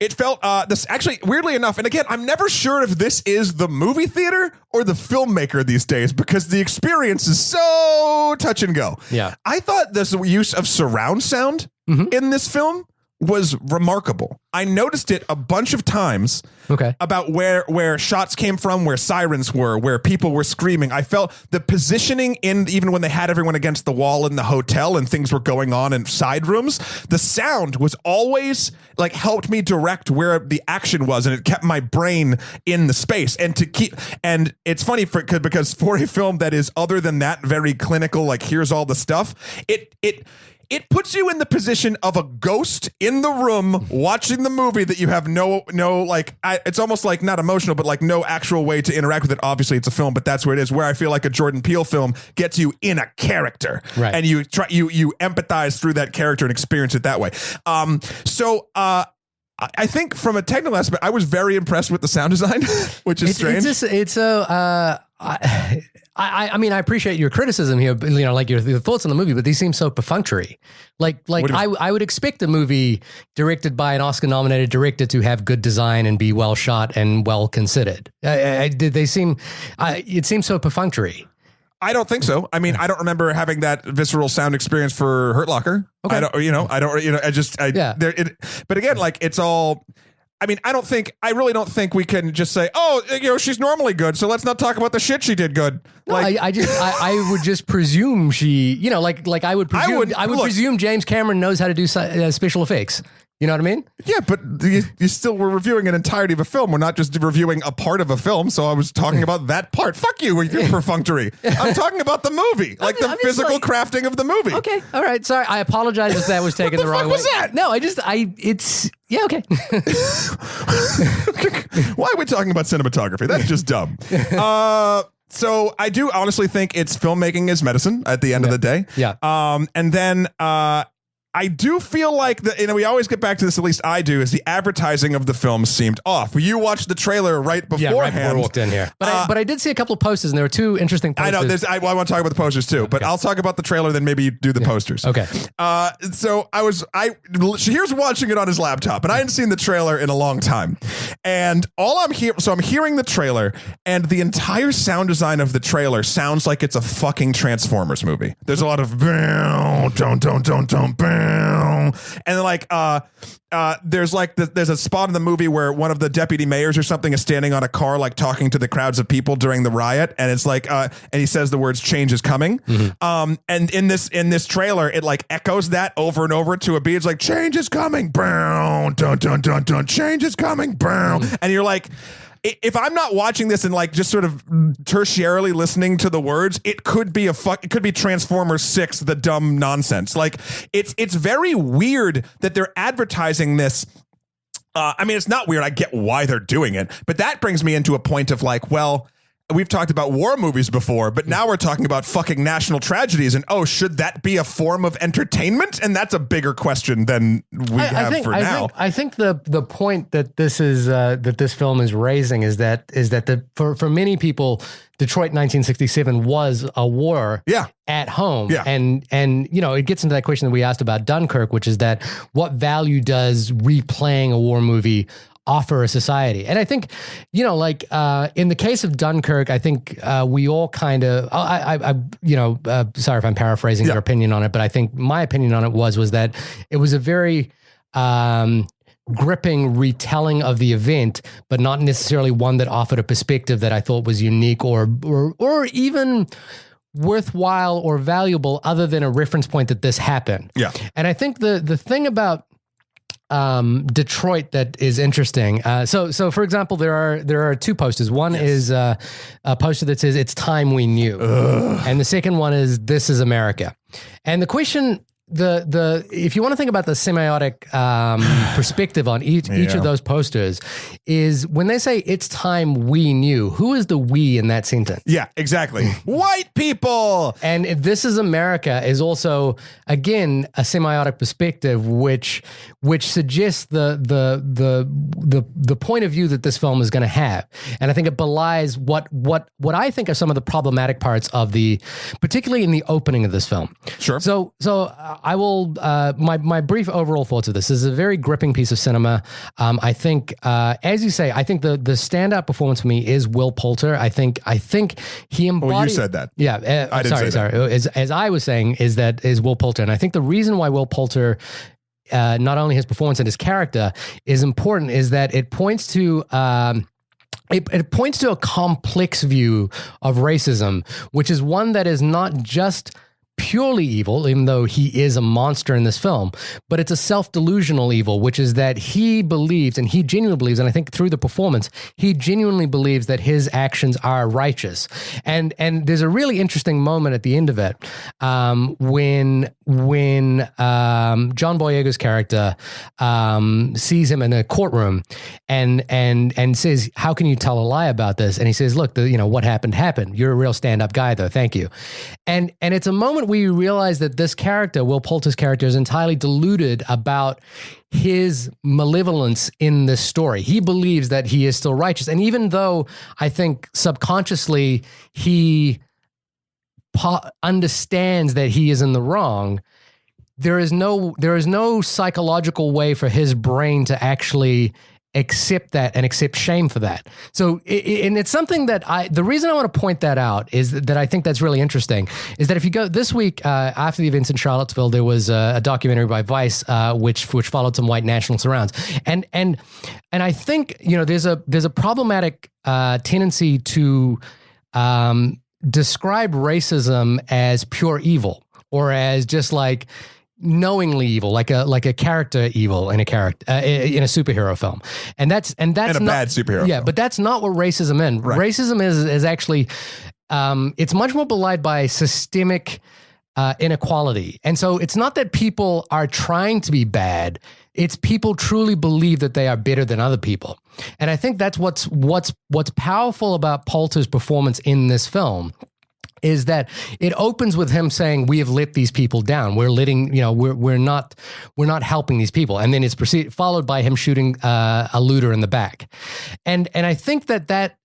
It felt this actually, weirdly enough, and again, I'm never sure if this is the movie theater or the filmmaker these days, because the experience is so touch and go.
Yeah,
I thought this use of surround sound in this film was remarkable. I noticed it a bunch of times.
Okay.
About where shots came from, where sirens were, where people were screaming. I felt the positioning in, even when they had everyone against the wall in the hotel and things were going on in side rooms, the sound was always like helped me direct where the action was, and it kept my brain in the space. And it's funny because for a film that is, other than that, very clinical, like here's all the stuff, it it puts you in the position of a ghost in the room watching the movie that you have no like, it's almost like not emotional, but like no actual way to interact with it. Obviously it's a film, but that's where it is, where I feel like a Jordan Peele film gets you in a character, right? And you empathize through that character and experience it that way. I think from a technical aspect, I was very impressed with the sound design, which is strange.
I mean, I appreciate your criticism here, but, like your thoughts on the movie, but these seem so perfunctory. Like I would expect a movie directed by an Oscar-nominated director to have good design and be well shot and well considered. It seems so perfunctory.
I don't think so. I mean, I don't remember having that visceral sound experience for Hurt Locker. Okay. But again, like it's all, I mean, I really don't think we can just say, oh, she's normally good, so let's not talk about the shit she did good.
No, I would just presume she, I would presume James Cameron knows how to do special effects. You know what I mean?
Yeah, but you still were reviewing an entirety of a film. We're not just reviewing a part of a film. So I was talking about that part. Fuck you, you're perfunctory. I'm talking about the movie, like the physical crafting of the movie.
Okay, all right. Sorry, I apologize if that was taken the wrong way.
What the fuck was that?
Yeah, okay.
Why are we talking about cinematography? That's just dumb. So I do honestly think it's filmmaking is medicine at the end of the day.
Yeah.
And then I do feel like we always get back to this, at least I do, is the advertising of the film seemed off. You watched the trailer right beforehand.
Yeah, right before I walked in here. But I did see a couple of posters, and there were two interesting posters.
I know, I want to talk about the posters too, but I'll talk about the trailer, then maybe you do the posters.
Okay.
So Shahir's watching it on his laptop, and I hadn't seen the trailer in a long time. And I'm hearing the trailer, and the entire sound design of the trailer sounds like it's a fucking Transformers movie. There's a lot of and like there's a spot in the movie where one of the deputy mayors or something is standing on a car like talking to the crowds of people during the riot, and it's like and he says the words "change is coming." Mm-hmm. And in this trailer it like echoes that over and over to a beat. It's like "change is coming, dun dun dun dun, change is coming, mm-hmm. And you're like, if I'm not watching this and like just sort of tertiarily listening to the words, it could be it could be Transformers 6, the dumb nonsense. Like it's very weird that they're advertising this. I mean, it's not weird. I get why they're doing it, but that brings me into a point of like, well, we've talked about war movies before, but now we're talking about fucking national tragedies, and should that be a form of entertainment? And that's a bigger question than we have now.
I think the point that this is that this film is raising is that for many people, Detroit 1967 was a war at home. Yeah. And it gets into that question that we asked about Dunkirk, which is that what value does replaying a war movie offer a society? And I think, in the case of Dunkirk, I think we all kind of, sorry if I'm paraphrasing your opinion on it, but I think my opinion on it was that it was a very gripping retelling of the event, but not necessarily one that offered a perspective that I thought was unique or even worthwhile or valuable other than a reference point that this happened. Yeah. And I think the thing about Detroit that is interesting. So for example, there are two posters. One is a poster that says "It's time we knew," and the second one is "This is America." And the question, if you want to think about the semiotic perspective on each of those posters, is when they say "It's time we knew," who is the we in that sentence? Yeah,
exactly. White people.
And "This is America" is also, again, a semiotic perspective, which suggests the point of view that this film is going to have. And I think it belies what I think are some of the problematic parts of particularly in the opening of this film.
Sure.
So I will, my brief overall thoughts of this is a very gripping piece of cinema. I think, as you say, I think the standout performance for me is Will Poulter. I think he embodies.
Well, you said that.
Yeah.
I didn't say that.
As I was saying, is Will Poulter. And I think the reason why Will Poulter, not only his performance and his character is important, is that it points to, it points to a complex view of racism, which is one that is not just purely evil, even though he is a monster in this film, but it's a self-delusional evil, which is that he believes, and he genuinely believes, and I think through the performance, he genuinely believes that his actions are righteous. And there's a really interesting moment at the end of it when John Boyega's character sees him in a courtroom and says, "How can you tell a lie about this?" And he says, "Look, what happened happened. You're a real stand-up guy, though. Thank you." And it's a moment where you realize that this character, Will Poulter's character, is entirely deluded about his malevolence in this story. He believes that he is still righteous, and even though I think subconsciously he understands that he is in the wrong, there is no psychological way for his brain to actually accept that and accept shame for that. So, and it's something that the reason I want to point that out is that I think that's really interesting is that if you go this week, after the events in Charlottesville, there was a documentary by Vice, which followed some white nationalist around. And I think, there's a problematic tendency to, describe racism as pure evil or as just like knowingly evil, like a character evil in a superhero film, and that's
in a
not,
bad superhero.
Yeah,
film.
but that's not what racism is. Right. Racism is actually it's much more belied by systemic inequality, and so it's not that people are trying to be bad. It's people truly believe that they are better than other people. And I think that's what's powerful about Poulter's performance in this film is that it opens with him saying, "We have let these people down. We're letting, we're not helping these people." And then it's followed by him shooting a looter in the back. And I think that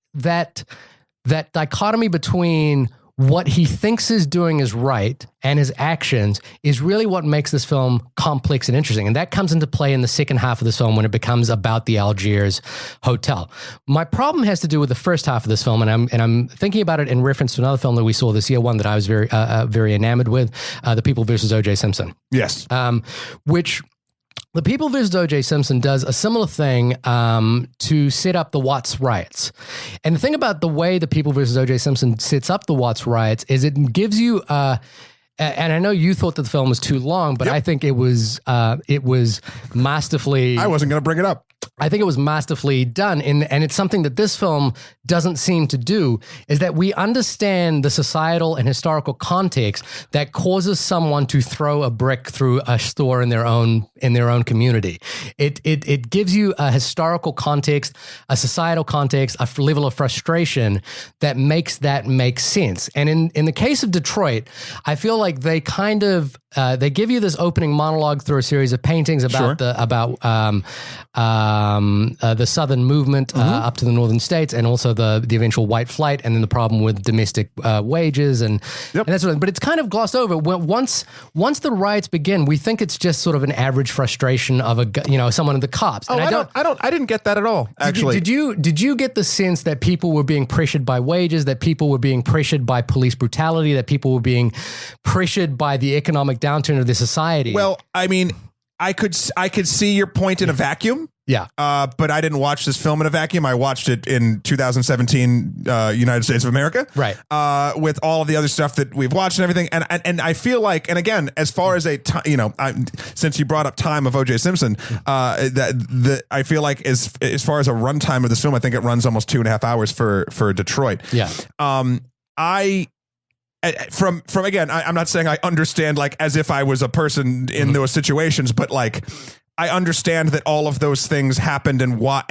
dichotomy between what he thinks is doing is right and his actions is really what makes this film complex and interesting. And that comes into play in the second half of this film when it becomes about the Algiers hotel. My problem has to do with the first half of this film, and I'm thinking about it in reference to another film that we saw this year, one that I was very enamored with, The People versus O.J. Simpson.
Yes.
Which The People vs. O.J. Simpson does a similar thing to set up the Watts riots. And the thing about the way The People vs. O.J. Simpson sets up the Watts riots is it gives you and I know you thought that the film was too long, but I think it was masterfully.
I wasn't going to bring it up.
I think it was masterfully done, and it's something that this film doesn't seem to do, is that we understand the societal and historical context that causes someone to throw a brick through a store in their own community. It gives you a historical context, a societal context, a level of frustration that makes that make sense. And in the case of Detroit, I feel like they kind of they give you this opening monologue through a series of paintings about the Southern movement up to the northern states, and also the eventual white flight, and then the problem with domestic wages and that sort of thing. But it's kind of glossed over. Once the riots begin, we think it's just sort of an average frustration of someone in the cops.
Oh,
and
I didn't get that at all. Actually,
did you get the sense that people were being pressured by wages, that people were being pressured by police brutality, that people were being pressured by the economic downturn of the society?
Well, I mean, I could see your point in a vacuum.
Yeah.
But I didn't watch this film in a vacuum. I watched it in 2017, United States of America.
Right.
With all of the other stuff that we've watched and everything. And I feel like, and again, as far as since you brought up time of O.J. Simpson, I feel like as far as a runtime of this film, I think it runs almost 2.5 hours for Detroit.
Yeah.
From again, I'm not saying I understand like as if I was a person in those situations, but like I understand that all of those things happened and why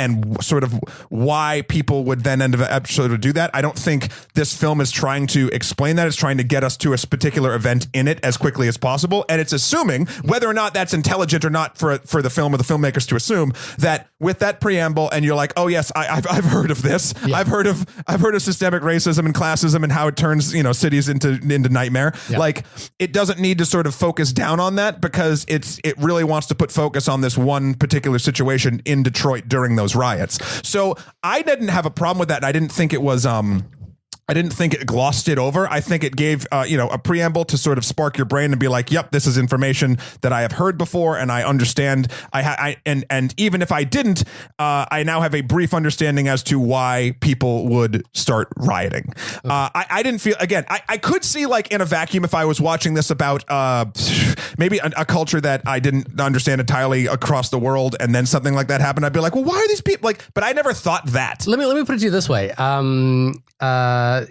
people would then end up sort of do that. I don't think this film is trying to explain that. It's trying to get us to a particular event in it as quickly as possible. And it's assuming, whether or not that's intelligent or not for the film or the filmmakers to assume, that with that preamble and you're like, oh yes, I've heard of this. Yeah. I've heard of systemic racism and classism and how it turns, cities into nightmare. Yeah. Like it doesn't need to sort of focus down on that because it really wants to put focus on this one particular situation in Detroit during those riots. So I didn't have a problem with that. And I didn't think it was, I didn't think it glossed it over. I think it gave, a preamble to sort of spark your brain and be like, yep, this is information that I have heard before. And I understand and even if I didn't, I now have a brief understanding as to why people would start rioting. Okay. I didn't feel, again, I could see like in a vacuum, if I was watching this about, maybe a culture that I didn't understand entirely across the world. And then something like that happened. I'd be like, well, why are these people like, but I never thought that.
Let me put it to you this way.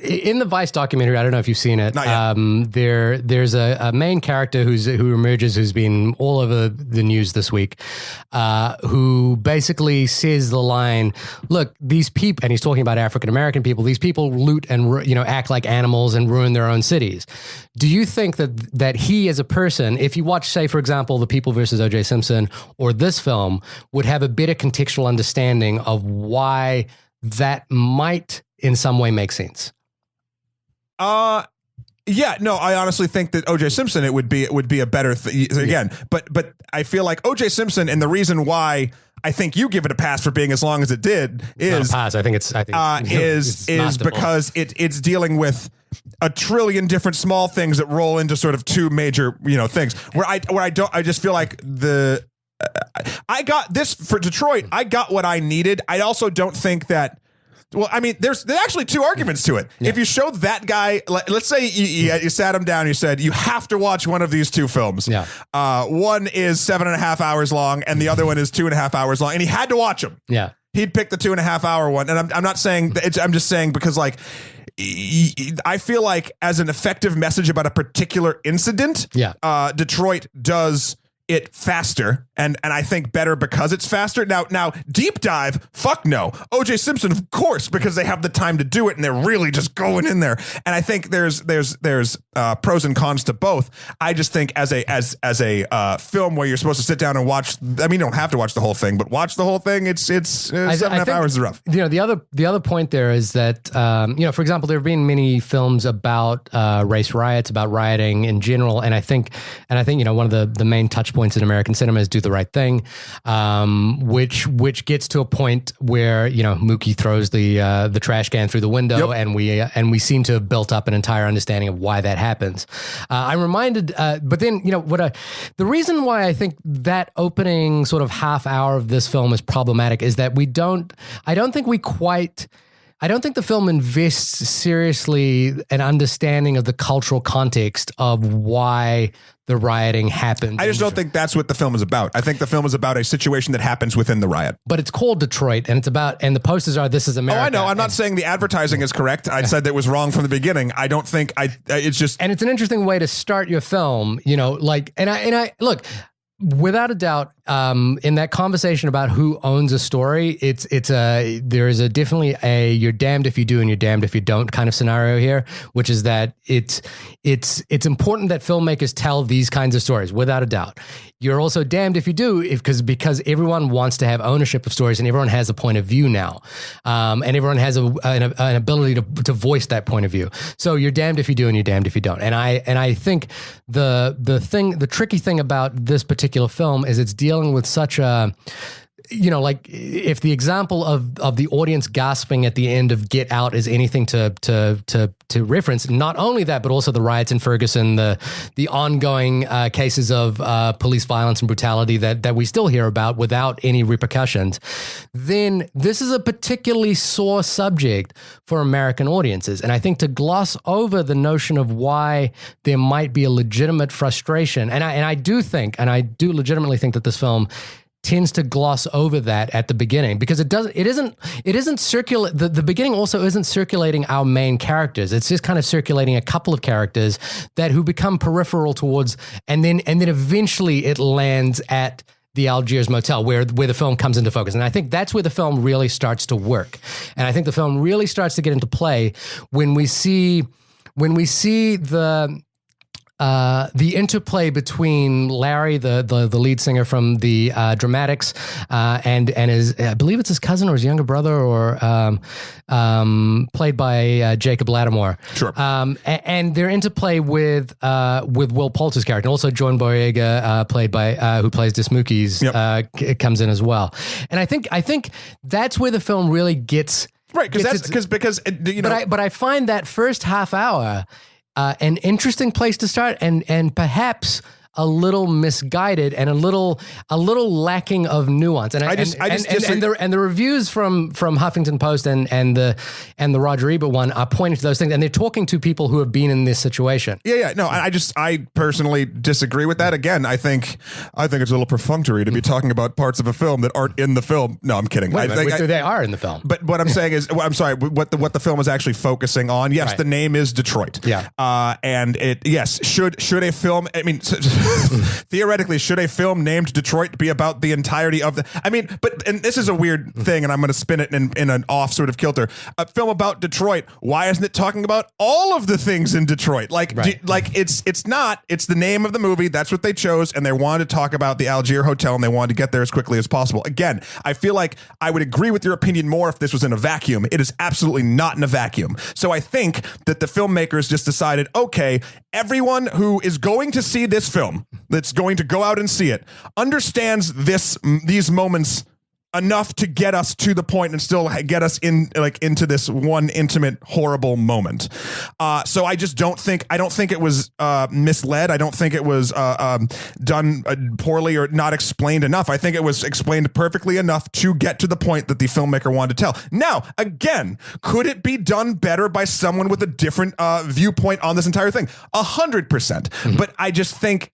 in the Vice documentary. I don't know if you've seen it. There's a main character who emerges, who's been all over the news this week, who basically says the line, "Look, these people," and he's talking about African American people. These people loot and act like animals and ruin their own cities. Do you think that he, as a person, if you watch, say, for example, The People versus O.J. Simpson or this film, would have a better contextual understanding of why that might in some way make sense?
Yeah, no, I honestly think that O.J. Simpson, it would be a better again. But I feel like O.J. Simpson, and the reason why I think you give it a pass for being as long as it did is
not a pass. I think it's
because it's dealing with a trillion different small things that roll into sort of two major things where I just feel like I got this for Detroit. I got what I needed. I also don't think that. Well, I mean, there's actually two arguments to it. Yeah. If you showed that guy, let's say you sat him down, you said, you have to watch one of these two films.
Yeah.
One is 7.5 hours long and the other one is 2.5 hours long. And he had to watch them.
Yeah.
He'd pick the 2.5 hour one. And I'm not saying I'm just saying because I feel like as an effective message about a particular incident, Detroit does it faster, and I think better because it's faster. Now, deep dive, fuck no. O.J. Simpson, of course, because they have the time to do it, and they're really just going in there. And I think there's pros and cons to both. I just think as a film where you're supposed to sit down and watch. I mean, you don't have to watch the whole thing, but watch the whole thing. It's 7.5 hours is rough.
The other point there is that for example, there have been many films about race riots, about rioting in general, and I think one of the main touch points in American cinema is Do the Right Thing, which gets to a point where Mookie throws the trash can through the window, and we seem to have built up an entire understanding of why that happens. I'm reminded, but then the reason why I think that opening sort of half hour of this film is problematic is that I don't think the film invests seriously an understanding of the cultural context of why the rioting happened.
I just don't think that's what the film is about. I think the film is about a situation that happens within the riot.
But it's called Detroit, and the posters are "This is America."
Oh, I know. I'm not saying the advertising is correct. I said that was wrong from the beginning. I don't think it's just.
And it's an interesting way to start your film, and I look. Without a doubt, in that conversation about who owns a story, there is definitely a you're damned if you do and you're damned if you don't kind of scenario here, which is that it's important that filmmakers tell these kinds of stories, without a doubt. You're also damned if you do, because everyone wants to have ownership of stories and everyone has a point of view now, and everyone has an ability to voice that point of view. So you're damned if you do and you're damned if you don't. And I think the tricky thing about this particular film is it's dealing with such a, if the example of the audience gasping at the end of Get Out is anything to reference, not only that, but also the riots in Ferguson, the ongoing cases of police violence and brutality that we still hear about without any repercussions, then this is a particularly sore subject for American audiences. And I think to gloss over the notion of why there might be a legitimate frustration, and I do legitimately think that this film tends to gloss over that at the beginning because it isn't circulate. The beginning also isn't circulating our main characters. It's just kind of circulating a couple of characters who become peripheral towards, and then eventually it lands at the Algiers motel where the film comes into focus. And I think that's where the film really starts to work. And I think the film really starts to get into play when we see the interplay between Larry, the lead singer from the Dramatics, and his, I believe it's his cousin or his younger brother, or played by Jacob Lattimore.
Sure.
And their interplay with Will Poulter's character, and also Joan Boyega, played by who plays Dismukey's, comes in as well. And I think that's where the film really gets
right, because
But I find that first half hour an interesting place to start, and perhaps a little misguided and a little lacking of nuance. And the reviews from Huffington Post and the Roger Ebert one are pointing to those things, and they're talking to people who have been in this situation.
Yeah. No, I personally disagree with that. Again, I think it's a little perfunctory to be talking about parts of a film that aren't in the film. No, I'm kidding.
They are in the film.
But what I'm saying is, I'm sorry, what the film is actually focusing on. Yes, the name is Detroit.
Yeah.
And should a film, I mean, theoretically, should a film named Detroit be about the entirety of and this is a weird thing, and I'm going to spin it in an off sort of kilter. A film about Detroit, why isn't it talking about all of the things in Detroit? It's the name of the movie. That's what they chose, and they wanted to talk about the Algiers hotel, and they wanted to get there as quickly as possible. Again, I feel like I would agree with your opinion more if this was in a vacuum. It is absolutely not in a vacuum. So I think that the filmmakers just decided, okay, everyone who is going to see this film, that's going to go out and see it, understands these moments enough to get us to the point and still get us into this one intimate, horrible moment. So I don't think it was misled. I don't think it was done poorly or not explained enough. I think it was explained perfectly enough to get to the point that the filmmaker wanted to tell. Now, again, could it be done better by someone with a different viewpoint on this entire thing? 100%. Mm-hmm. But I just think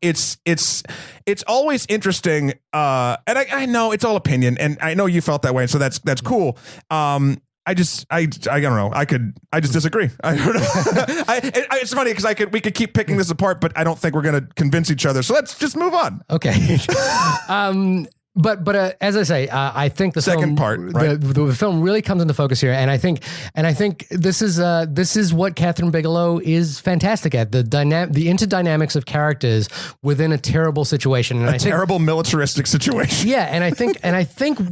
it's always interesting, and I know it's all opinion, and I know you felt that way, so that's cool. I don't know. I just disagree. I don't know. It's funny because we could keep picking this apart, but I don't think we're going to convince each other. So let's just move on.
Okay. But as I say, I think the
second part, right?
the film really comes into focus here, and I think this is what Kathryn Bigelow is fantastic at, the interdynamics of characters within a terrible situation, and
terrible militaristic situation.
Yeah, and I think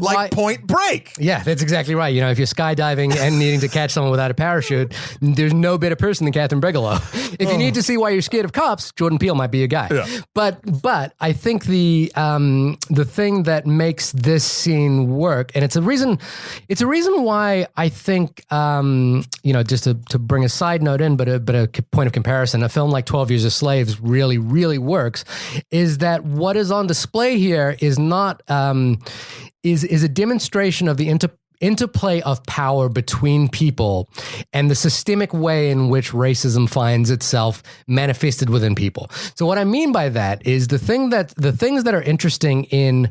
like Point Break.
Yeah, that's exactly right. If you're skydiving and needing to catch someone without a parachute, there's no better person than Kathryn Bigelow. If you need to see why you're scared of cops, Jordan Peele might be your guy. Yeah. But I think the thing that makes this scene work, and it's a reason why I think just to bring a side note in, but a point of comparison, a film like 12 Years a Slave really, really works, is that what is on display here is not is a demonstration of the interplay of power between people and the systemic way in which racism finds itself manifested within people. So what I mean by that is the things that are interesting in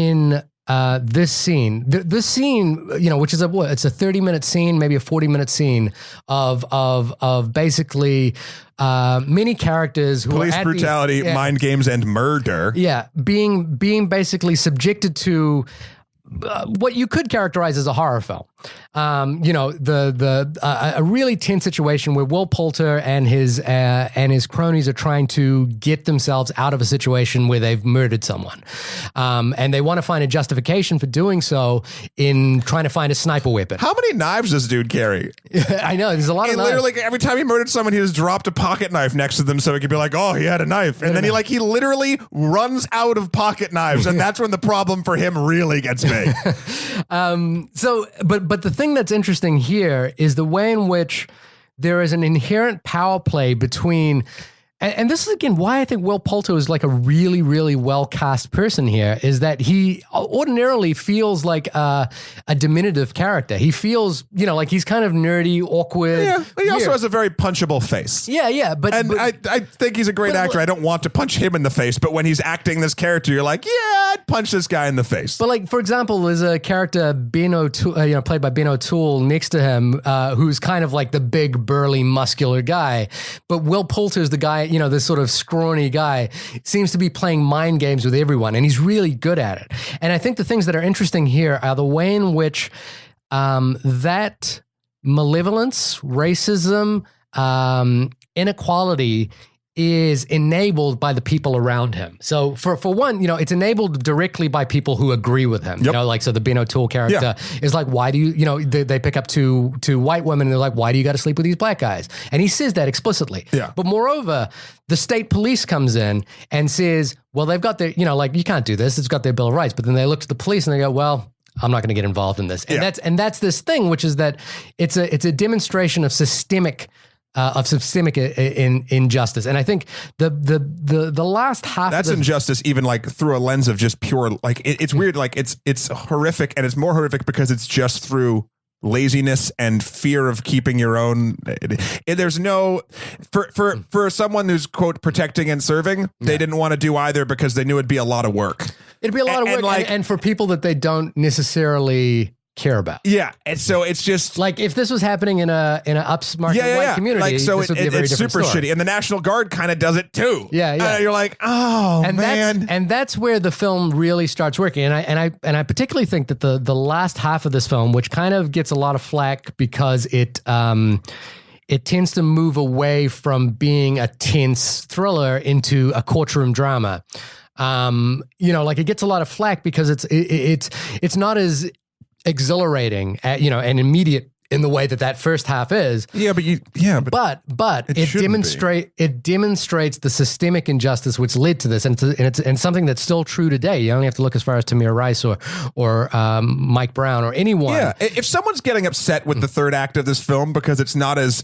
this scene, this scene, which is it's a 30-minute scene, maybe a 40-minute scene of basically many characters who
police brutality, mind games, and murder. Yeah,
being basically subjected to what you could characterize as a horror film. A really tense situation where Will Poulter and his cronies are trying to get themselves out of a situation where they've murdered someone, and they want to find a justification for doing so in trying to find a sniper weapon.
How many knives does this dude carry?
I know there's a lot of knives.
Literally, every time he murdered someone, he just dropped a pocket knife next to them so he could be like, "Oh, he had a knife," and then he literally runs out of pocket knives, and that's when the problem for him really gets big.
But the thing that's interesting here is the way in which there is an inherent power play between, and this is again why I think Will Poulter is like a really, really well cast person here, is that he ordinarily feels like a diminutive character. He feels, like he's kind of nerdy, awkward. Yeah,
he also has a very punchable face.
Yeah, but
I think he's a great actor. I don't want to punch him in the face, but when he's acting this character, you're like, yeah, I'd punch this guy in the face.
But for example, there's a character Ben O'Toole, played by Ben O'Toole, next to him, who's kind of like the big, burly, muscular guy, but Will Poulter's the guy. This sort of scrawny guy seems to be playing mind games with everyone, and he's really good at it. And I think the things that are interesting here are the way in which that malevolence, racism, inequality is enabled by the people around him. So for one, it's enabled directly by people who agree with him.
Yep.
So the Ben O'Toole character is like, why do you, they pick up two white women and they're like, why do you got to sleep with these black guys? And he says that explicitly.
Yeah.
But moreover, the state police comes in and says, well, they've got their, you can't do this. It's got their Bill of Rights. But then they look to the police and they go, well, I'm not going to get involved in this. And that's this thing, which is that it's a demonstration of systemic of systemic injustice. And I think the last half
that's
of
injustice, even like through a lens of just pure, like it's weird. Like it's horrific, and it's more horrific because it's just through laziness and fear of keeping your own. There's no for someone who's quote protecting and serving, they didn't want to do either because they knew it'd be a lot of work.
It'd be a lot of work, and for people that they don't necessarily care about.
Yeah, and so it's just
like if this was happening in a upmarket white community,
like, so
this would be a very
it's
different
super
story.
shitty, and the National Guard kind of does it too.
Yeah.
You're like, oh
and
man,
that's where the film really starts working. And I particularly think that the last half of this film, which kind of gets a lot of flack because it tends to move away from being a tense thriller into a courtroom drama. Like it gets a lot of flack because it's not as exhilarating, and immediate in the way that first half is.
But
it demonstrates the systemic injustice which led to this, and it's something that's still true today. You only have to look as far as Tamir Rice or Mike Brown or anyone.
Yeah, if someone's getting upset with the third act of this film because it's not as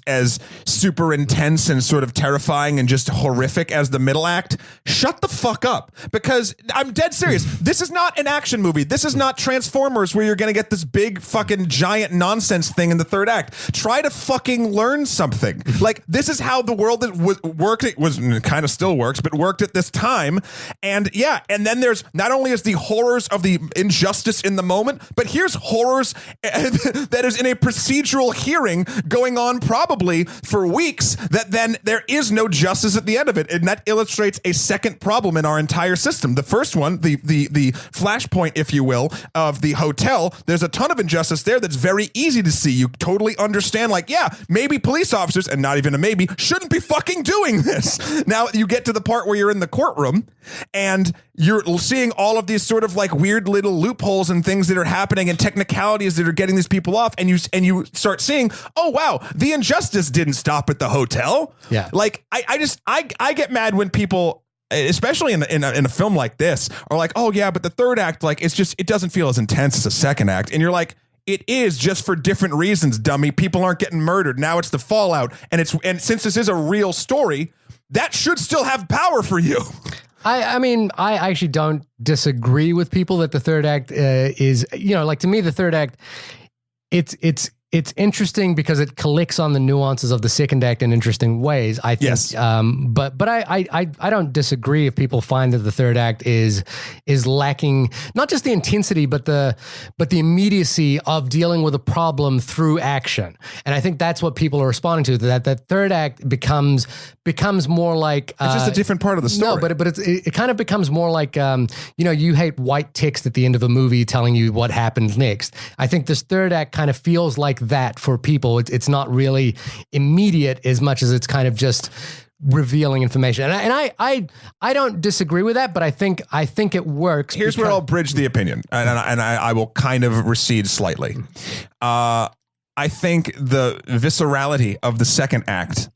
super intense and sort of terrifying and just horrific as the middle act, shut the fuck up. Because I'm dead serious. This is not an action movie. This is not Transformers where you're going to get this big fucking giant nonsense thing in the third act. Try to fucking learn something. Like, this is how the world worked. It was kind of still works, but worked at this time. And then there's not only is the horrors of the injustice in the moment, but here's horrors that is in a procedural hearing going on probably for weeks, that then there is no justice at the end of it. And that illustrates a second problem in our entire system. The first one, the flashpoint, if you will, of the hotel, there's a ton of injustice there that's very easy to see. You totally understand, like, maybe police officers, and not even a maybe, shouldn't be fucking doing this. Now you get to the part where you're in the courtroom and you're seeing all of these sort of like weird little loopholes and things that are happening and technicalities that are getting these people off, and you start seeing, oh wow, the injustice didn't stop at the hotel.
Yeah.
Like I get mad when people, especially in a film like this, are like, oh yeah, but the third act, like, it doesn't feel as intense as the second act. And you're like, it is, just for different reasons, dummy. People aren't getting murdered. Now it's the fallout. And since this is a real story, that should still have power for you.
I mean, I actually don't disagree with people that the third act is, like, to me, the third act, it's interesting because it collects on the nuances of the second act in interesting ways, I think.
Yes.
But I don't disagree if people find that the third act is lacking not just the intensity, but the immediacy of dealing with a problem through action. And I think that's what people are responding to. That third act becomes more like
it's just a different part of the story.
No, but it kind of becomes more like you hate white text at the end of a movie telling you what happens next. I think this third act kind of feels like that for people. It's not really immediate as much as it's kind of just revealing information. And I don't disagree with that, but I think it works.
Here's where I'll bridge the opinion, and I will kind of recede slightly. I think the viscerality of the second act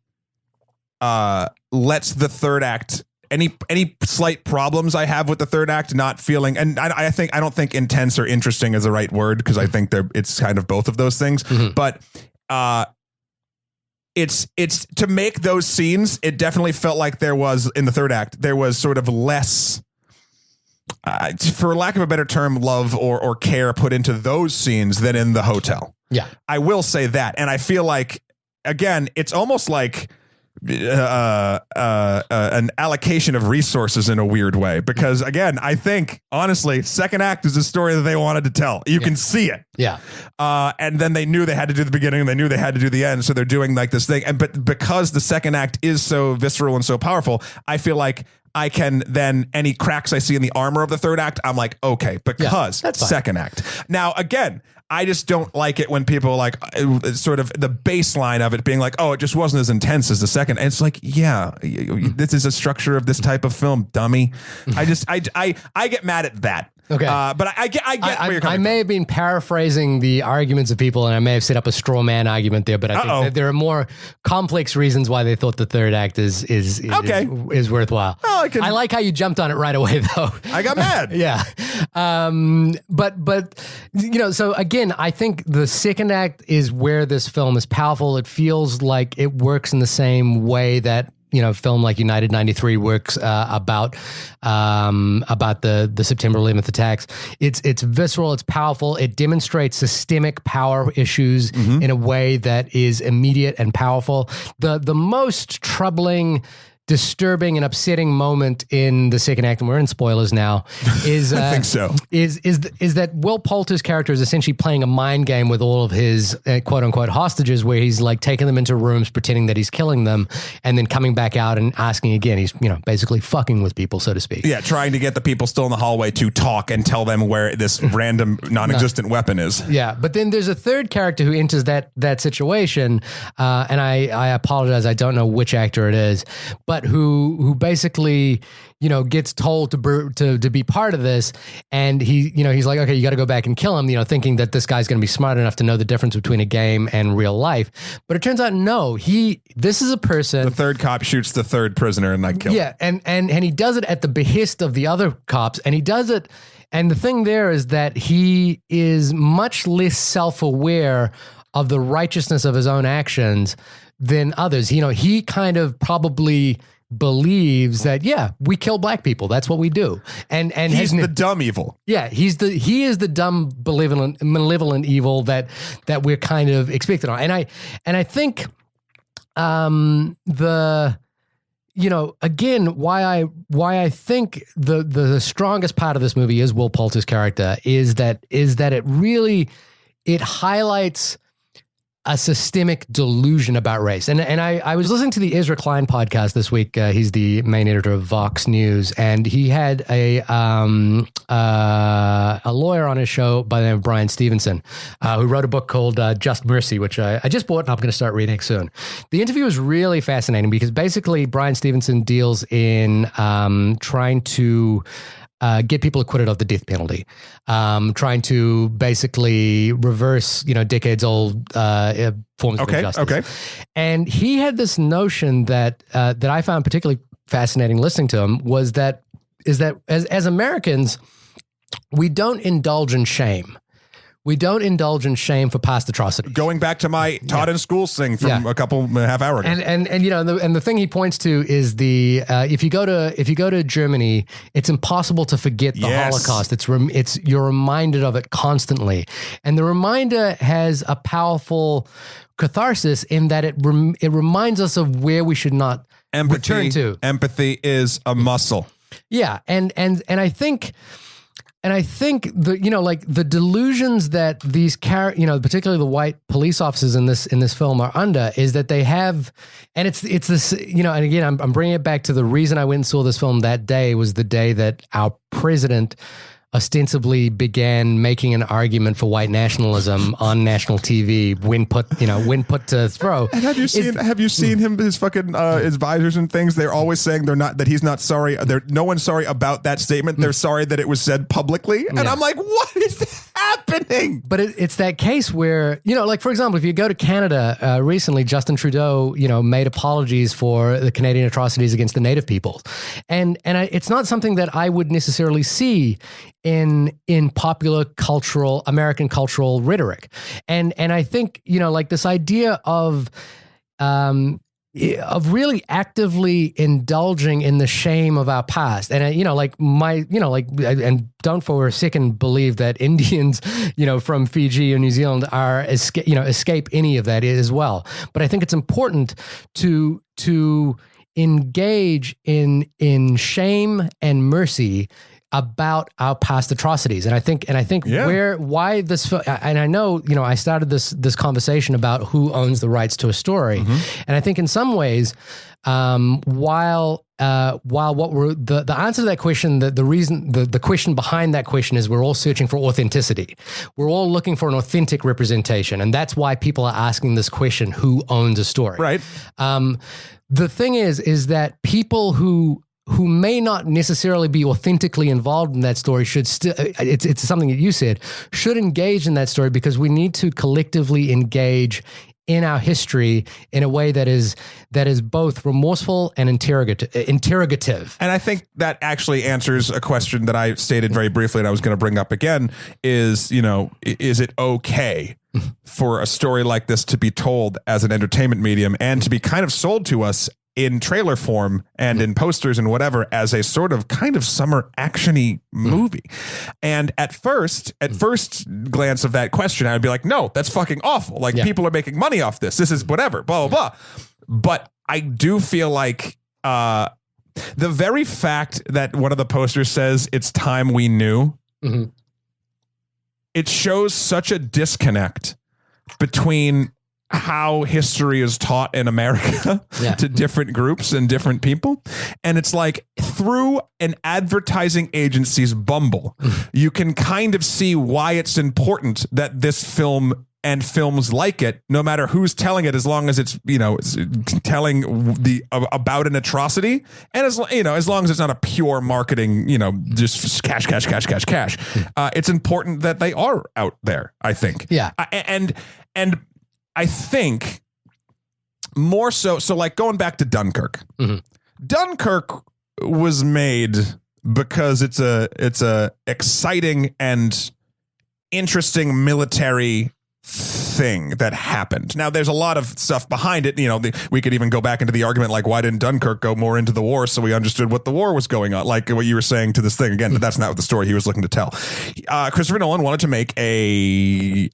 lets the third act, any slight problems I have with the third act not feeling, and I don't think intense or interesting is the right word, because I think it's kind of both of those things. Mm-hmm. But it's to make those scenes, it definitely felt like there was, in the third act, there was sort of less, for lack of a better term, love or care put into those scenes than in the hotel.
Yeah,
I will say that. And I feel like, again, it's almost like an allocation of resources in a weird way, because again, I think honestly, second act is a story that they wanted to tell. You can see it.
Yeah.
And then they knew they had to do the beginning and they knew they had to do the end. So they're doing like this thing. But because the second act is so visceral and so powerful, I feel like I can then, any cracks I see in the armor of the third act, I'm like, okay, because second act. Now, again, I just don't like it when people like sort of the baseline of it being like, oh, it just wasn't as intense as the second. And it's like, this is a structure of this type of film, dummy. I get mad at that.
Okay.
But I get where you're coming from.
I may have been paraphrasing the arguments of people, and I may have set up a straw man argument there, but I think that there are more complex reasons why they thought the third act is worthwhile.
Oh,
I like how you jumped on it right away, though.
I got mad.
Yeah. But so again, I think the second act is where this film is powerful. It feels like it works in the same way that film like United 93 works about the September 11th attacks. It's visceral, it's powerful, it demonstrates systemic power issues in a way that is immediate and powerful. The most troubling, disturbing and upsetting moment in the second act, and we're in spoilers now, is
I think so.
Is that Will Poulter's character is essentially playing a mind game with all of his quote unquote hostages, where he's like taking them into rooms, pretending that he's killing them, and then coming back out and asking again. He's basically fucking with people, so to speak.
Yeah, trying to get the people still in the hallway to talk and tell them where this random non-existent weapon is.
Yeah, but then there's a third character who enters that situation, and I apologize, I don't know which actor it is, but who basically gets told to be part of this, and he's like, okay, you got to go back and kill him, thinking that this guy's going to be smart enough to know the difference between a game and real life. But it turns out no, this is a person.
The third cop shoots the third prisoner and kill him.
Yeah, and he does it at the behest of the other cops, and he does it. And the thing there is that he is much less self-aware of the righteousness of his own actions than others. He kind of probably believes that, yeah, we kill black people. That's what we do. And
he's the dumb evil.
Yeah, he is the dumb, malevolent evil that we're kind of expected on. And I think again, why I think the strongest part of this movie is Will Poulter's character is that it highlights a systemic delusion about race. And I was listening to the Ezra Klein podcast this week. He's the main editor of Vox News, and he had a lawyer on his show by the name of Brian Stevenson, who wrote a book called Just Mercy, which I just bought and I'm going to start reading soon. The interview was really fascinating because basically Brian Stevenson deals in trying to get people acquitted of the death penalty, trying to basically reverse, decades-old forms of injustice. Okay. And he had this notion that I found particularly fascinating listening to him is that as Americans, we don't indulge in shame. We don't indulge in shame for past atrocities.
Going back to my taught in school thing from a couple half hour ago.
And the thing he points to is the if you go to Germany, it's impossible to forget the Holocaust. It's you're reminded of it constantly, and the reminder has a powerful catharsis in that it reminds us of where we should not return to.
Empathy is a muscle.
Yeah, and I think. And I think the delusions that these particularly the white police officers in this film are under is that they have, and it's this, and again, I'm bringing it back to the reason I went and saw this film that day was the day that our president ostensibly began making an argument for white nationalism on national TV when put to throw.
And have you seen him, his fucking advisors and things? They're always saying that he's not sorry. No one's sorry about that statement. They're sorry that it was said publicly. And I'm like, what is happening?
But it's that case where, for example, if you go to Canada recently, Justin Trudeau, made apologies for the Canadian atrocities against the Native peoples. And it's not something that I would necessarily see in popular American cultural rhetoric. And I think, this idea of really actively indulging in the shame of our past. And, and don't for a second believe that Indians, from Fiji or New Zealand escape any of that as well. But I think it's important to engage in shame and mercy about our past atrocities. And I think why this, and I know, I started this conversation about who owns the rights to a story. Mm-hmm. And I think in some ways, while what we're, the answer to that question, the reason, the question behind that question is we're all searching for authenticity. We're all looking for an authentic representation. And that's why people are asking this question, who owns a story?
Right.
The thing is that people who may not necessarily be authentically involved in that story should still, it's something that you said, should engage in that story because we need to collectively engage in our history in a way that is both remorseful and interrogative.
And I think that actually answers a question that I stated very briefly and I was going to bring up again is, is it okay for a story like this to be told as an entertainment medium and to be kind of sold to us in trailer form and in posters and whatever as a sort of kind of summer actiony movie? And at first glance of that question, I would be like, no, that's fucking awful. Like people are making money off this. This is whatever, blah, blah, blah. But I do feel like the very fact that one of the posters says it's time we knew, it shows such a disconnect between how history is taught in America to different groups and different people. And it's like through an advertising agency's bumble, you can kind of see why it's important that this film and films like it, no matter who's telling it, as long as it's, it's telling about an atrocity, and as long as it's not a pure marketing, just cash. It's important that they are out there, I think.
Yeah.
And I think more so like going back to Dunkirk. Dunkirk was made because it's a exciting and interesting military thing that happened. Now there's a lot of stuff behind it. We could even go back into the argument, like, why didn't Dunkirk go more into the war so we understood what the war was going on? Like what you were saying to this thing again, but that's not what the story he was looking to tell. Christopher Nolan wanted to make a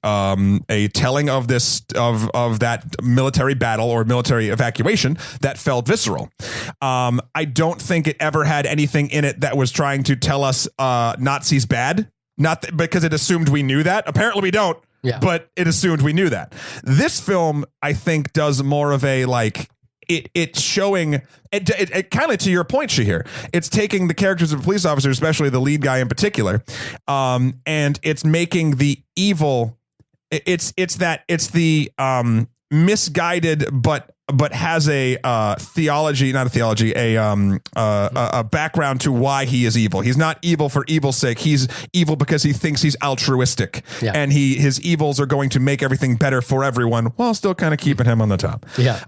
telling of this, of that military battle or military evacuation that felt visceral. I don't think it ever had anything in it that was trying to tell us Nazis bad, because it assumed we knew that. Apparently we don't. Yeah. But it assumed we knew that. This film, I think, does more of a it's showing it kind of to your point, Shahir. It's taking the characters of police officers, especially the lead guy in particular, and it's making the evil. It's the misguided but has a a background to why he is evil. He's not evil for evil's sake. He's evil because he thinks he's altruistic, and his evils are going to make everything better for everyone while still kind of keeping him on the top.
Yeah.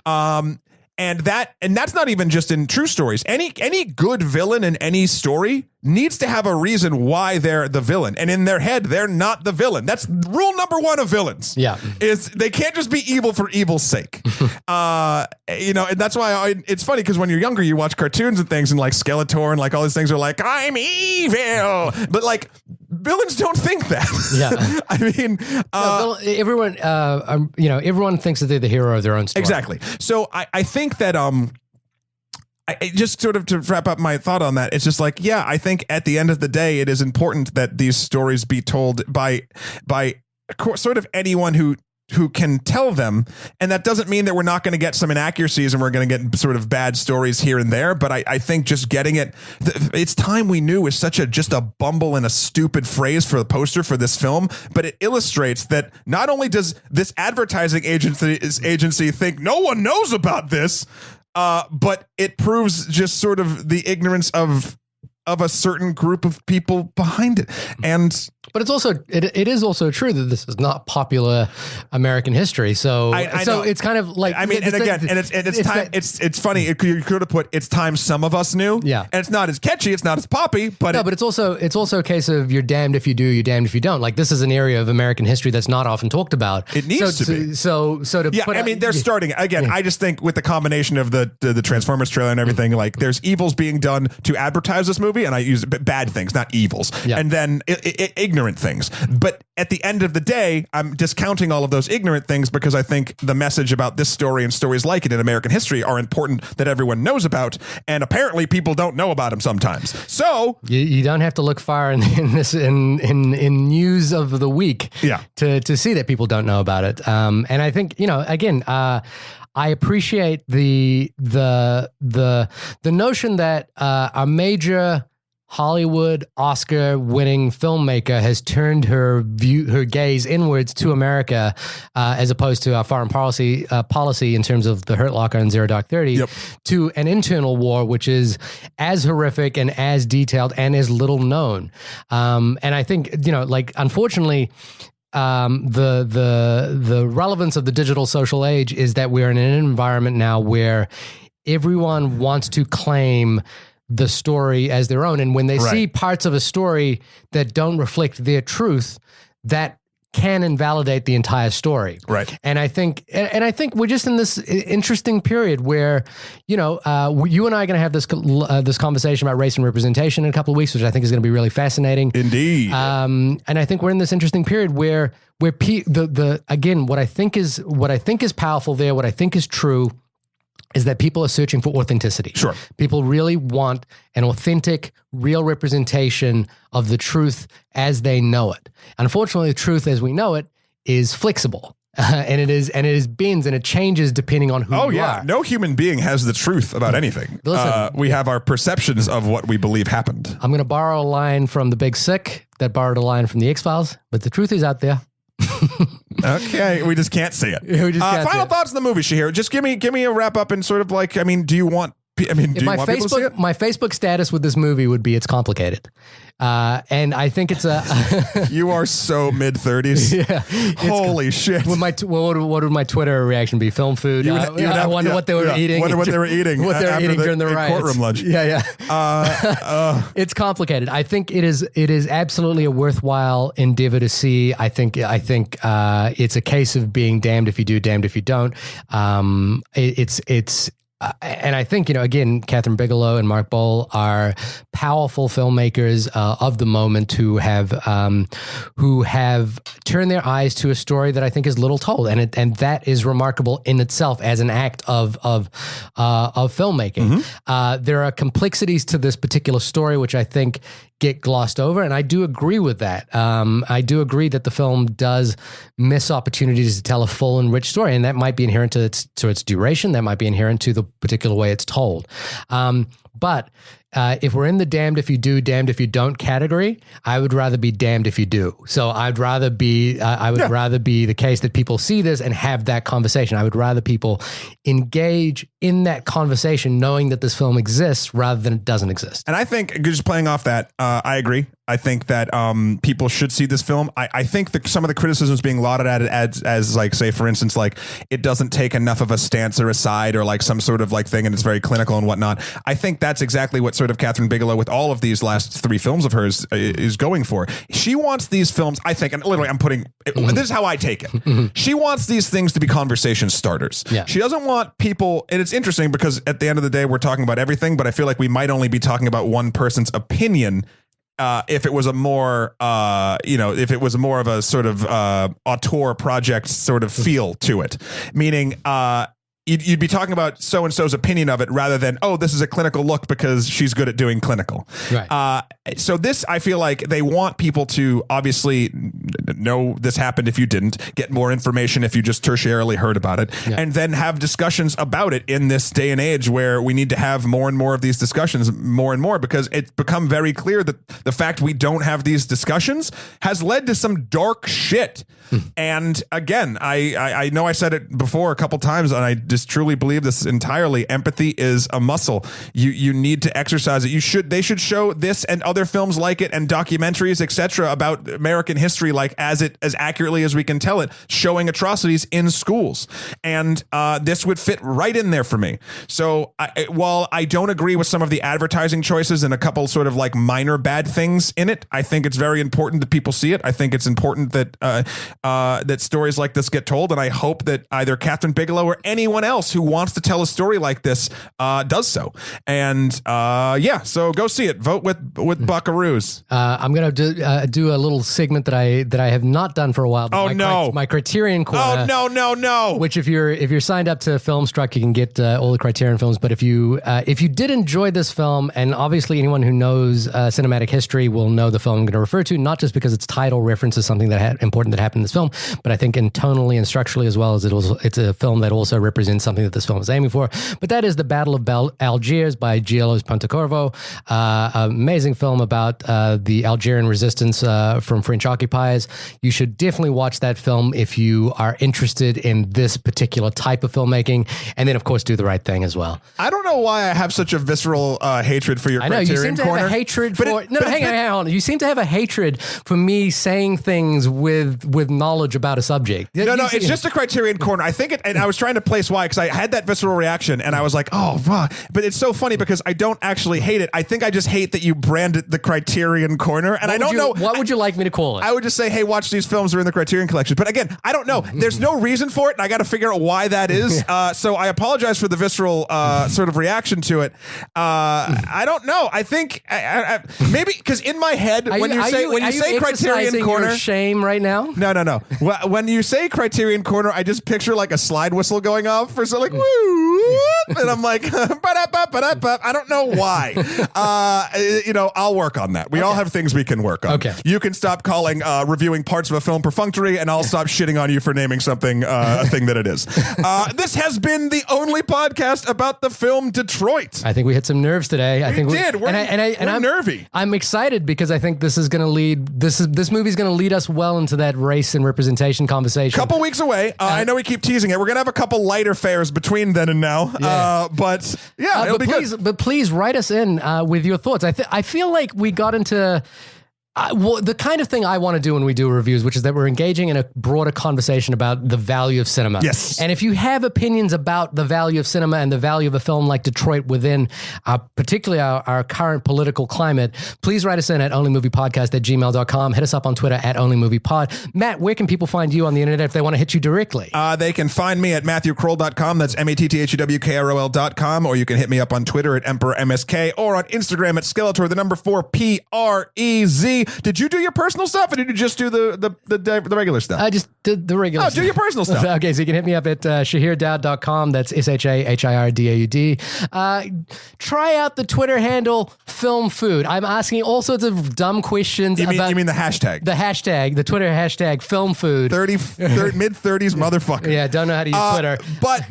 And that's not even just in true stories. Any good villain in any story needs to have a reason why they're the villain. And in their head, they're not the villain. That's rule number one of villains.
Yeah.
Is they can't just be evil for evil's sake. And that's why it's funny, because when you're younger, you watch cartoons and things, and like Skeletor and like all these things are like, I'm evil. But like villains don't think that.
Yeah.
I mean,
everyone thinks that they're the hero of their own story.
Exactly. So I think that I just sort of to wrap up my thought on that, it's just like, yeah, I think at the end of the day, it is important that these stories be told by sort of anyone who can tell them. And that doesn't mean that we're not going to get some inaccuracies and we're going to get sort of bad stories here and there. But I think just getting it's time we knew is just a bumble and a stupid phrase for the poster for this film. But it illustrates that not only does this advertising agency think no one knows about this, but it proves just sort of the ignorance of a certain group of people behind it.
But it's also it is also true that this is not popular American history. So so it's kind of like,
I mean, it's funny. You could have put it's time some of us knew.
Yeah.
And it's not as catchy, it's not as poppy, but
but it's also a case of you're damned if you do, you're damned if you don't. Like, this is an area of American history that's not often talked about.
It needs to be.
So
they're starting again. I just think with the combination of the Transformers trailer and everything, like there's evils being done to advertise this movie, and I use bad things, not evils, and then ignorant things. But at the end of the day, I'm discounting all of those ignorant things because I think the message about this story and stories like it in American history are important that everyone knows about, and apparently people don't know about them sometimes. So
you don't have to look far in news of the week, to see that people don't know about it. And I think I appreciate the notion that a major Hollywood Oscar-winning filmmaker has turned her gaze inwards to America, as opposed to our foreign policy in terms of the Hurt Locker and Zero Dark 30, to an internal war which is as horrific and as detailed and as little known. And I think unfortunately, the relevance of the digital social age is that we're in an environment now where everyone wants to claim the story as their own. And when they see parts of a story that don't reflect their truth, that can invalidate the entire story.
Right.
And I think we're just in this interesting period where, you know, you and I are going to have this conversation about race and representation in a couple of weeks, which I think is going to be really fascinating.
Indeed.
And I think we're in this interesting period where again, what I think is powerful there, what I think is true, is that people are searching for authenticity.
Sure.
People really want an authentic, real representation of the truth as they know it. Unfortunately, the truth as we know it is flexible. And it is bends and it changes depending on who you are.
No human being has the truth about anything.
Listen,
we have our perceptions of what we believe happened.
I'm going to borrow a line from The Big Sick that borrowed a line from The X-Files, but the truth is out there.
Okay, we just can't see it. Final thoughts on the movie, Shahir. Just give me a wrap up and sort of like, I mean, do you want people to see it?
My Facebook status with this movie would be it's complicated. And I think it's
You are so mid-30s.
Yeah.
Holy shit.
What would my Twitter reaction be? Film food? I wonder what they were eating.
Wonder what they were eating.
What they were eating during the riots.
Courtroom lunch.
Yeah. It's complicated. I think it is absolutely a worthwhile endeavor to see. I think it's a case of being damned if you do, damned if you don't. And I think, you know, again, Kathryn Bigelow and Mark Boal are powerful filmmakers of the moment who have turned their eyes to a story that I think is little told, and that is remarkable in itself as an act of filmmaking. Mm-hmm. There are complexities to this particular story which I think get glossed over, and I do agree with that. I do agree that the film does miss opportunities to tell a full and rich story, and that might be inherent to its duration. That might be inherent to the particular way it's told. But if we're in the damned if you do, damned if you don't category, I would rather be damned if you do. So I'd rather be, rather be the case that people see this and have that conversation. I would rather people engage in that conversation knowing that this film exists rather than it doesn't exist.
And I think, just playing off that, I agree. I think that people should see this film. I think that some of the criticisms being lauded at it as like, say, for instance, like it doesn't take enough of a stance or a side or like some sort of like thing and it's very clinical and whatnot. I think that's exactly what sort of Kathryn Bigelow with all of these last 3 films of hers is going for. She wants these films, I think, and literally I'm putting, this is how I take it. She wants these things to be conversation starters.
Yeah.
She doesn't want people, and it's interesting because at the end of the day, we're talking about everything, but I feel like we might only be talking about one person's opinion if it was a more, if it was more of a sort of auteur project sort of feel to it, meaning you'd be talking about so-and-so's opinion of it rather than, oh, this is a clinical look because she's good at doing clinical.
Right.
So this, I feel like they want people to obviously know this happened if you didn't, get more information if you just tertiarily heard about it, and then have discussions about it in this day and age where we need to have more and more of these discussions more and more, because it's become very clear that the fact we don't have these discussions has led to some dark shit. And again, I know I said it before a couple times, and I just truly believe this entirely. Empathy is a muscle. You need to exercise it. They should show this and other films like it and documentaries, etc., about American history, like as accurately as we can tell it, showing atrocities in schools. And this would fit right in there for me. So while I don't agree with some of the advertising choices and a couple sort of like minor bad things in it, I think it's very important that people see it. I think it's important that that stories like this get told, and I hope that either Kathryn Bigelow or anyone else who wants to tell a story like this does so. And so go see it. Vote with Buckaroos.
I'm gonna do a little segment that I have not done for a while. My Criterion corner.
Oh no!
Which if you're signed up to Filmstruck, you can get all the Criterion films. But if you did enjoy this film, and obviously anyone who knows cinematic history will know the film I'm going to refer to, not just because its title references something important that happened in this film, but I think in tonally and structurally as well as it's a film that also represents isn't something that this film is aiming for. But that is The Battle of Algiers by Gielos Pontecorvo. Amazing film about the Algerian resistance from French occupiers. You should definitely watch that film if you are interested in this particular type of filmmaking. And then, of course, Do the Right Thing as well.
I don't know why I have such a visceral hatred for your
I know,
Criterion
you seem to
Corner.
have a hatred for... hang on. You seem to have a hatred for me saying things with knowledge about a subject.
No, it's just a Criterion Corner. I think it, and I was trying to place why, because I had that visceral reaction, and I was like, oh, fuck. But it's so funny because I don't actually hate it. I think I just hate that you branded the Criterion Corner, and I don't know.
What would you like me to call it?
I would just say, hey, watch these films that are in the Criterion Collection. But again, I don't know. There's no reason for it, and I got to figure out why that is. So I apologize for the visceral sort of reaction to it. I don't know. I think maybe because in my head, when you say Criterion Corner,
your shame right now.
No. When you say Criterion Corner, I just picture like a slide whistle going off for so like woo, and I'm like, I don't know why. I'll work on that. We all have things we can work on.
Okay.
You can stop calling reviewing parts of a film perfunctory, and I'll stop shitting on you for naming something a thing that it is. This has been the only podcast about the film Detroit.
I think we hit some nerves today. I think
we did. We're nervy.
I'm excited because I think this is going to lead. This movie's going to lead us well into that race and representation conversation.
Couple weeks away. I know we keep teasing it. We're gonna have a couple lighter fares between then and now.
Yeah.
It'll be good.
But please write us in with your thoughts. I feel like we got into. The kind of thing I want to do when we do reviews, which is that we're engaging in a broader conversation about the value of cinema.
Yes.
And if you have opinions about the value of cinema and the value of a film like Detroit within particularly our current political climate, please write us in at onlymoviepodcast@gmail.com. Hit us up on Twitter at onlymoviepod. Matt, where can people find you on the internet if they want to hit you directly?
They can find me at matthewkroll.com. That's MATTHEWKROL.com. Or you can hit me up on Twitter at EmperorMSK or on Instagram at Skeletor4PREZ. Did you do your personal stuff, or did you just do the regular stuff?
I just did the regular stuff.
Do your personal stuff.
Okay, so you can hit me up at shahirdaud.com. That's SHAHIRDAUD. Try out the Twitter handle Film Food. I'm asking all sorts of dumb questions.
You mean the hashtag?
The Twitter hashtag Film Food.
Mid-30s motherfucker.
Yeah, don't know how to use Twitter.
But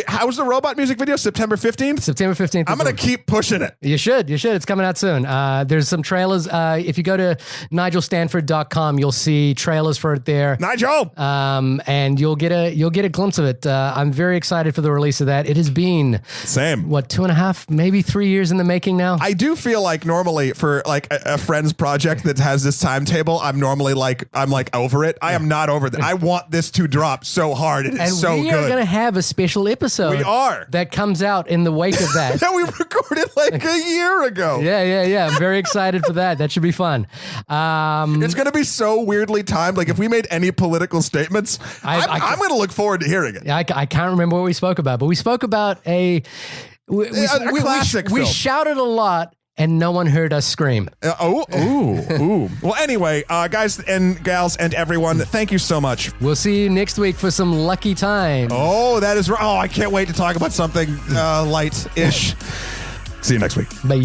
how was the robot music video? September 15th?
September 15th.
I'm going to keep pushing it.
You should. It's coming out soon. There's some trailers. If you go to nigelstanford.com, you'll see trailers for it there.
Nigel!
And you'll get a glimpse of it. I'm very excited for the release of that. It has been
same.
What, 2.5, maybe 3 years in the making now?
I do feel like normally for like a friend's project that has this timetable, I'm normally like, over it. I am not over that. I want this to drop so hard. It is so good.
We are going to have a special episode.
We are.
That comes out in the wake of that.
That we recorded like a year ago.
Yeah. I'm very excited for that. That should be fun.
It's going to be so weirdly timed. Like if we made any political statements, I'm going to look forward to hearing it.
I can't remember what we spoke about, but we spoke about a
classic film.
We shouted a lot and no one heard us scream.
Ooh. Well, anyway, guys and gals and everyone, thank you so much.
We'll see you next week for some lucky time.
Oh, that is right. Oh, I can't wait to talk about something light-ish. See you next week.
Bye.